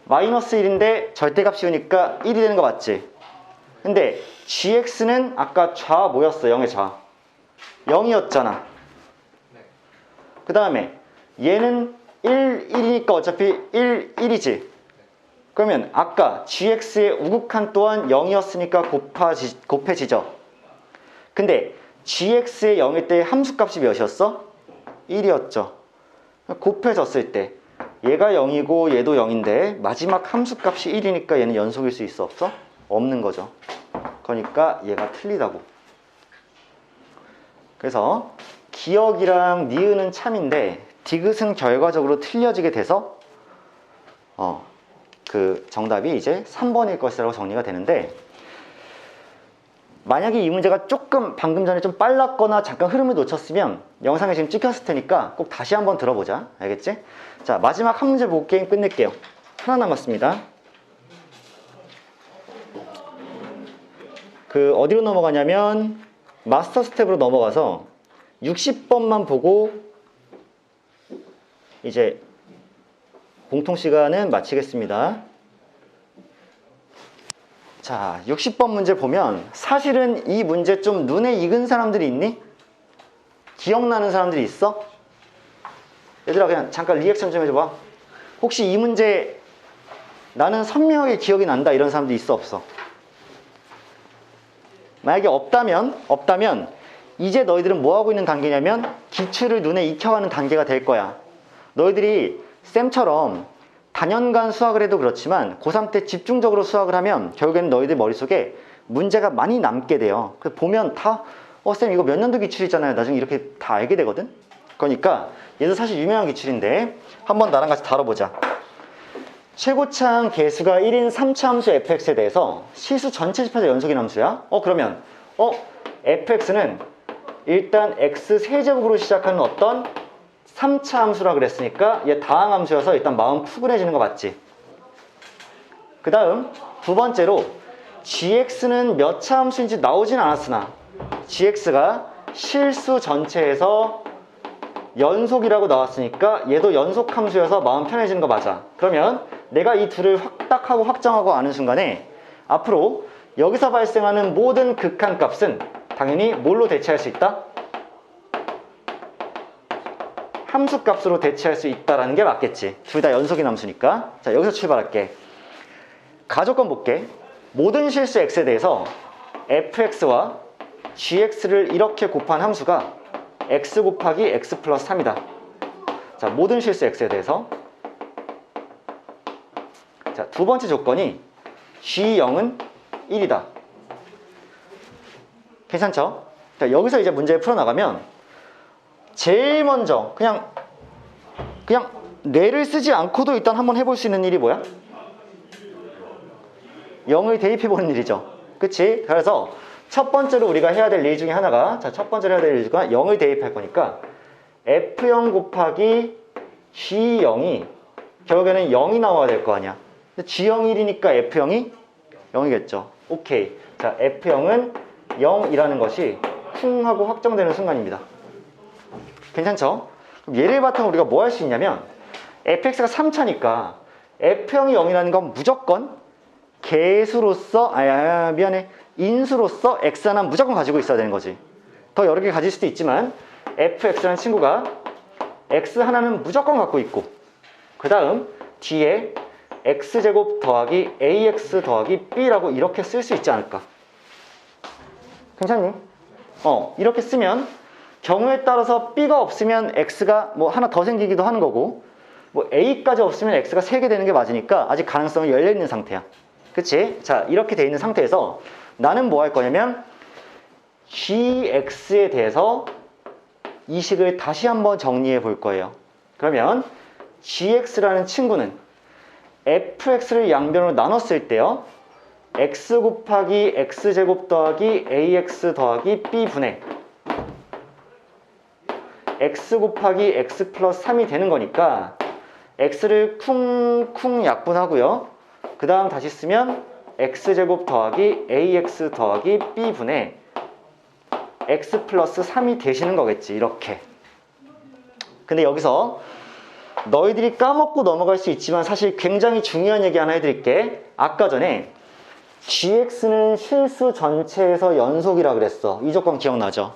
마이너스 1인데 절대값 씌우니까 1이 되는 거 맞지? 근데 gx는 아까 좌 뭐였어? 0의 좌 0이었잖아. 그 다음에 얘는 1이니까 어차피 1이지. 그러면 아까 gx의 우극한 또한 0이었으니까 곱해지죠. 근데 gx의 0일 때 함수값이 몇이었어? 1이었죠. 곱해졌을 때 얘가 0이고 얘도 0인데 마지막 함수값이 1이니까 얘는 연속일 수 있어 없어? 없는 거죠. 그러니까 얘가 틀리다고. 그래서 기억이랑 니은은 참인데 디귿은 결과적으로 틀려지게 돼서 그 정답이 이제 3번일 것이라고 정리가 되는데, 만약에 이 문제가 조금 방금 전에 좀 빨랐거나 잠깐 흐름을 놓쳤으면 영상에 지금 찍혔을 테니까 꼭 다시 한번 들어보자. 알겠지? 자, 마지막 한 문제 보고 게임 끝낼게요. 하나 남았습니다. 그 어디로 넘어가냐면 마스터 스텝으로 넘어가서 60번만 보고 이제 공통 시간은 마치겠습니다. 자, 60번 문제 보면 사실은 이 문제 좀 눈에 익은 사람들이 있니? 기억나는 사람들이 있어? 얘들아 그냥 잠깐 리액션 좀 해줘봐. 혹시 이 문제 나는 선명하게 기억이 난다 이런 사람들이 있어 없어? 만약에 없다면 이제 너희들은 뭐 하고 있는 단계냐면 기출을 눈에 익혀가는 단계가 될 거야. 너희들이 쌤처럼 단연간 수학을 해도 그렇지만 고3 때 집중적으로 수학을 하면 결국에는 너희들 머릿속에 문제가 많이 남게 돼요. 그래서 보면 다 쌤 이거 몇 년도 기출이잖아요. 나중에 이렇게 다 알게 되거든. 그러니까 얘도 사실 유명한 기출인데 한번 나랑 같이 다뤄보자. 최고차항 개수가 1인 3차 함수 fx에 대해서 실수 전체 집합의 연속인 함수야. 그러면 fx는 일단 x 세제곱으로 시작하는 어떤 3차 함수라 그랬으니까 얘 다항 함수여서 일단 마음 푸근해지는 거 맞지? 그 다음 두 번째로 gx는 몇 차 함수인지 나오진 않았으나 gx가 실수 전체에서 연속이라고 나왔으니까 얘도 연속 함수여서 마음 편해지는 거 맞아. 그러면 내가 이 둘을 확딱하고 확정하고 아는 순간에 앞으로 여기서 발생하는 모든 극한값은 당연히 뭘로 대체할 수 있다? 함수값으로 대체할 수 있다라는 게 맞겠지. 둘 다 연속인 함수니까. 자, 여기서 출발할게. 가조건 볼게. 모든 실수 x에 대해서 fx와 gx를 이렇게 곱한 함수가 x 곱하기 x 플러스 3이다. 자, 모든 실수 x에 대해서. 자, 두 번째 조건이 g0은 1이다. 괜찮죠? 자, 여기서 이제 문제를 풀어나가면 제일 먼저 그냥 뇌를 쓰지 않고도 일단 한번 해볼 수 있는 일이 뭐야? 0을 대입해보는 일이죠. 그치? 그래서 첫 번째로 우리가 해야 될 일 중에 하나가, 자, 첫 번째로 해야 될 일 중에 0을 대입할 거니까 f0 곱하기 g0이 결국에는 0이 나와야 될 거 아니야. 근데 g0이 1이니까 f0이 0이겠죠. 오케이. 자, f0은 0이라는 것이 쿵 하고 확정되는 순간입니다. 괜찮죠? 그럼 얘를 바탕으로 우리가 뭐 할 수 있냐면 fx가 3차니까 f0이 0이라는 건 무조건 개수로서 인수로서 x 하나 무조건 가지고 있어야 되는 거지. 더 여러 개 가질 수도 있지만 fx라는 친구가 x 하나는 무조건 갖고 있고, 그 다음 뒤에 x제곱 더하기 ax 더하기 b라고 이렇게 쓸 수 있지 않을까? 괜찮니? 이렇게 쓰면 경우에 따라서 b가 없으면 x가 뭐 하나 더 생기기도 하는 거고, 뭐 a까지 없으면 x가 3개 되는 게 맞으니까 아직 가능성이 열려있는 상태야. 그치? 자, 이렇게 돼 있는 상태에서 나는 뭐 할 거냐면 gx에 대해서 이 식을 다시 한번 정리해 볼 거예요. 그러면 gx라는 친구는 fx를 양변으로 나눴을 때요, x 곱하기 x제곱 더하기 ax 더하기 b분의 x 곱하기 x 플러스 3이 되는 거니까 x를 쿵쿵 약분하고요. 그 다음 다시 쓰면 x제곱 더하기 ax 더하기 b분의 x 플러스 3이 되시는 거겠지. 이렇게. 근데 여기서 너희들이 까먹고 넘어갈 수 있지만 사실 굉장히 중요한 얘기 하나 해드릴게. 아까 전에 gx는 실수 전체에서 연속이라 그랬어. 이 조건 기억나죠?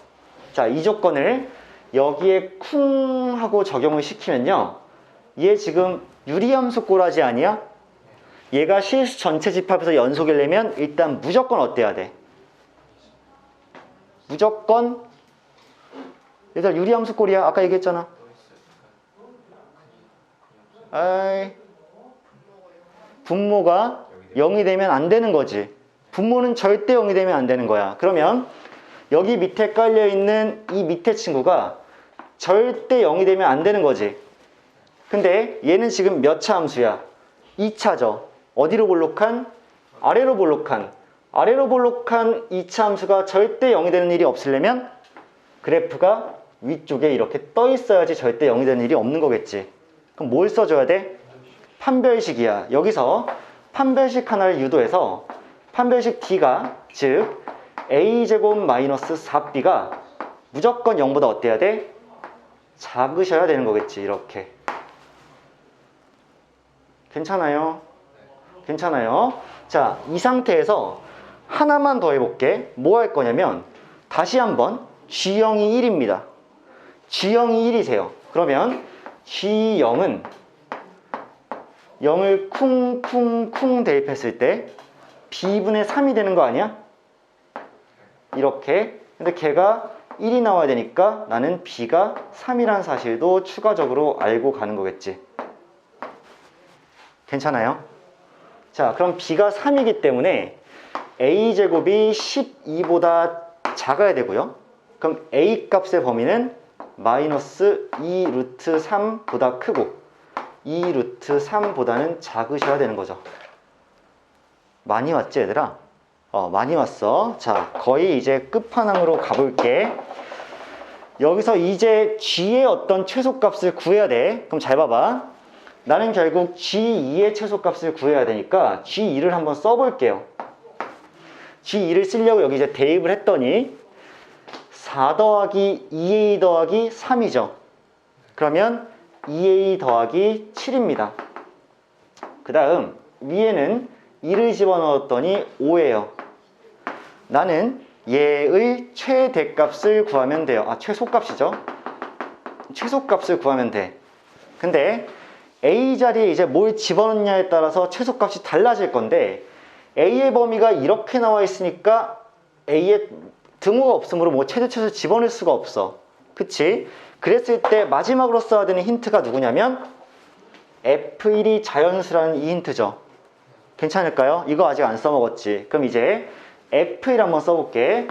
자, 이 조건을 여기에 쿵 하고 적용을 시키면요, 얘 지금 유리함수 꼬라지 아니야? 얘가 실수 전체 집합에서 연속이려면 일단 무조건 어때야 돼? 무조건 얘들아 유리함수 꼴이야. 아까 얘기했잖아. 아이, 분모가 0이 되면 안 되는 거지. 분모는 절대 0이 되면 안 되는 거야. 그러면 여기 밑에 깔려있는 이 밑에 친구가 절대 0이 되면 안 되는 거지. 근데 얘는 지금 몇 차 함수야? 2차죠. 어디로 볼록한? 아래로 볼록한. 아래로 볼록한 2차 함수가 절대 0이 되는 일이 없으려면 그래프가 위쪽에 이렇게 떠 있어야지 절대 0이 되는 일이 없는 거겠지. 그럼 뭘 써줘야 돼? 판별식이야. 여기서 판별식 하나를 유도해서 판별식 D가, 즉 A제곱 마이너스 4B가 무조건 0보다 어때야 돼? 작으셔야 되는 거겠지. 이렇게. 괜찮아요? 괜찮아요? 자, 이 상태에서 하나만 더 해볼게. 뭐 할 거냐면 다시 한번 G0이 1입니다. G0이 1이세요. 그러면 G0은 0을 쿵쿵쿵 대입했을 때 B분의 3이 되는 거 아니야? 이렇게. 근데 걔가 1이 나와야 되니까 나는 B가 3이라는 사실도 추가적으로 알고 가는 거겠지. 괜찮아요? 자, 그럼 B가 3이기 때문에 A제곱이 12보다 작아야 되고요. 그럼 A 값의 범위는 마이너스 2 루트 3보다 크고 2 루트 3보다는 작으셔야 되는 거죠. 많이 왔지 얘들아? 많이 왔어. 자, 거의 이제 끝판왕으로 가볼게. 여기서 이제 G의 어떤 최소값을 구해야 돼. 그럼 잘 봐봐. 나는 결국 G2의 최소값을 구해야 되니까 G2를 한번 써볼게요. G2를 쓰려고 여기 이제 대입을 했더니 4 더하기 2A 더하기 3이죠. 그러면 2A 더하기 7입니다. 그 다음 위에는 2를 집어넣었더니 5예요. 나는 얘의 최대값을 구하면 돼요. 최소값이죠. 최소값을 구하면 돼. 근데 A 자리에 이제 뭘 집어넣냐에 따라서 최소값이 달라질 건데 A의 범위가 이렇게 나와 있으니까 A의 등호가 없으므로 뭐 최소 집어넣을 수가 없어. 그치? 그랬을 때 마지막으로 써야 되는 힌트가 누구냐면 F1이 자연수라는 이 힌트죠. 괜찮을까요? 이거 아직 안 써먹었지. 그럼 이제 F1 한번 써볼게.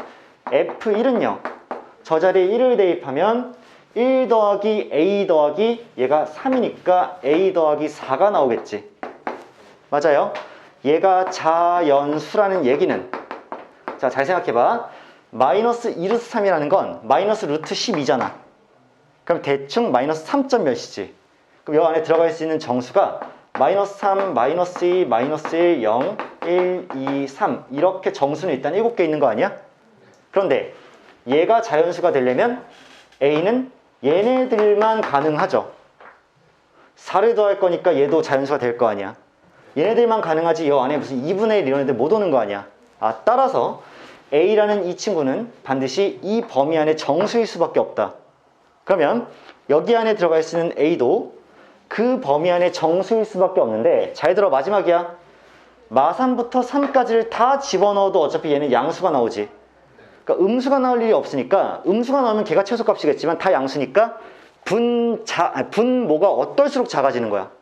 F1은요. 저 자리에 1을 대입하면 1 더하기 A 더하기 얘가 3이니까 A 더하기 4가 나오겠지. 맞아요? 얘가 자연수라는 얘기는 자, 잘 생각해봐. 마이너스 2 루트 3이라는 건 마이너스 루트 12잖아. 그럼 대충 마이너스 3점 몇이지. 그럼 이 안에 들어갈 수 있는 정수가 마이너스 3, 마이너스 2, 마이너스 1, 0, 1, 2, 3 이렇게 정수는 일단 7개 있는 거 아니야? 그런데 얘가 자연수가 되려면 A는 얘네들만 가능하죠. 4를 더할 거니까 얘도 자연수가 될 거 아니야. 얘네들만 가능하지 이 안에 무슨 2분의 1 이런 애들 못 오는 거 아니야. 따라서 A라는 이 친구는 반드시 이 범위 안에 정수일 수밖에 없다. 그러면 여기 안에 들어갈 수 있는 A도 그 범위 안에 정수일 수밖에 없는데 잘 들어, 마지막이야. 마3부터 3까지를 다 집어넣어도 어차피 얘는 양수가 나오지. 그러니까 음수가 나올 일이 없으니까 음수가 나오면 걔가 최소값이겠지만 다 양수니까 분모가 어떨수록 작아지는 거야.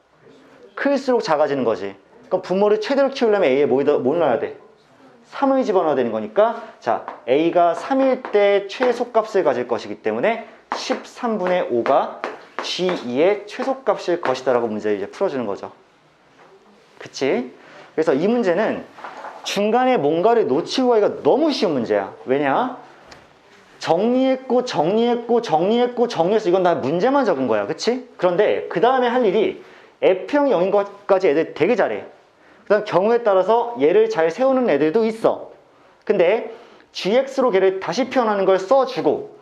클수록 작아지는 거지. 그럼 분모를 최대로 키우려면 A에 뭘 넣어야 돼? 3을 집어넣어야 되는 거니까 자, A가 3일 때 최소값을 가질 것이기 때문에 13분의 5가 G2의 최소값일 것이다 라고 문제를 이제 풀어주는 거죠. 그치? 그래서 이 문제는 중간에 뭔가를 놓치고 가기가 너무 쉬운 문제야. 왜냐? 정리했고 정리해서 이건 다 문제만 적은 거야. 그치? 그런데 그 다음에 할 일이 F형 0인 것까지 애들 되게 잘해. 그 다음 경우에 따라서 얘를 잘 세우는 애들도 있어. 근데 GX로 걔를 다시 표현하는 걸 써주고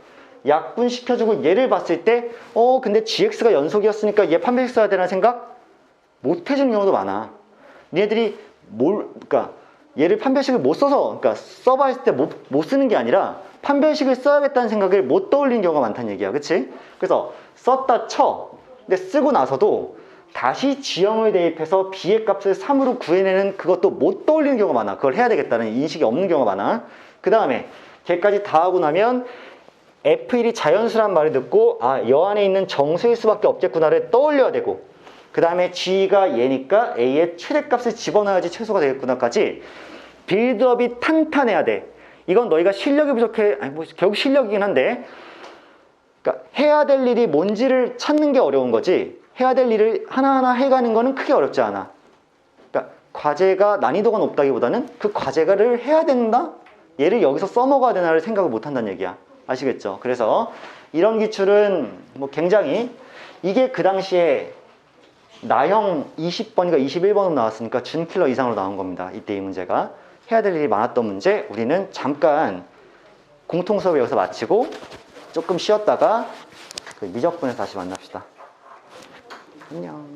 약분시켜주고 얘를 봤을 때 근데 GX가 연속이었으니까 얘 판별식 써야 되나 생각? 못 해주는 경우도 많아. 니네들이 그러니까 얘를 판별식을 못 써서, 그러니까 써봐 했을 때 못 쓰는 게 아니라 판별식을 써야겠다는 생각을 못 떠올리는 경우가 많다는 얘기야. 그치? 그래서 썼다 쳐. 근데 쓰고 나서도 다시 G형을 대입해서 B의 값을 3으로 구해내는 그것도 못 떠올리는 경우가 많아. 그걸 해야 되겠다는 인식이 없는 경우가 많아. 그 다음에 걔까지 다 하고 나면 F1이 자연수란 말을 듣고 여 안에 있는 정수일 수밖에 없겠구나를 떠올려야 되고, 그 다음에 G가 얘니까 A의 최대값을 집어넣어야지 최소가 되겠구나까지 빌드업이 탄탄해야 돼. 이건 너희가 실력이 부족해, 아니 뭐 결국 실력이긴 한데, 그러니까 해야 될 일이 뭔지를 찾는 게 어려운 거지, 해야 될 일을 하나하나 해가는 거는 크게 어렵지 않아. 그러니까 과제가 난이도가 높다기보다는 그 과제를 해야 된다? 얘를 여기서 써먹어야 되나를 생각을 못 한다는 얘기야. 아시겠죠? 그래서 이런 기출은 뭐 굉장히, 이게 그 당시에 나형 20번인가 21번으로 나왔으니까 준킬러 이상으로 나온 겁니다. 이때 이 문제가. 해야 될 일이 많았던 문제, 우리는 잠깐 공통 수업을 여기서 마치고 조금 쉬었다가 그 미적분에서 다시 만납시다. 안녕.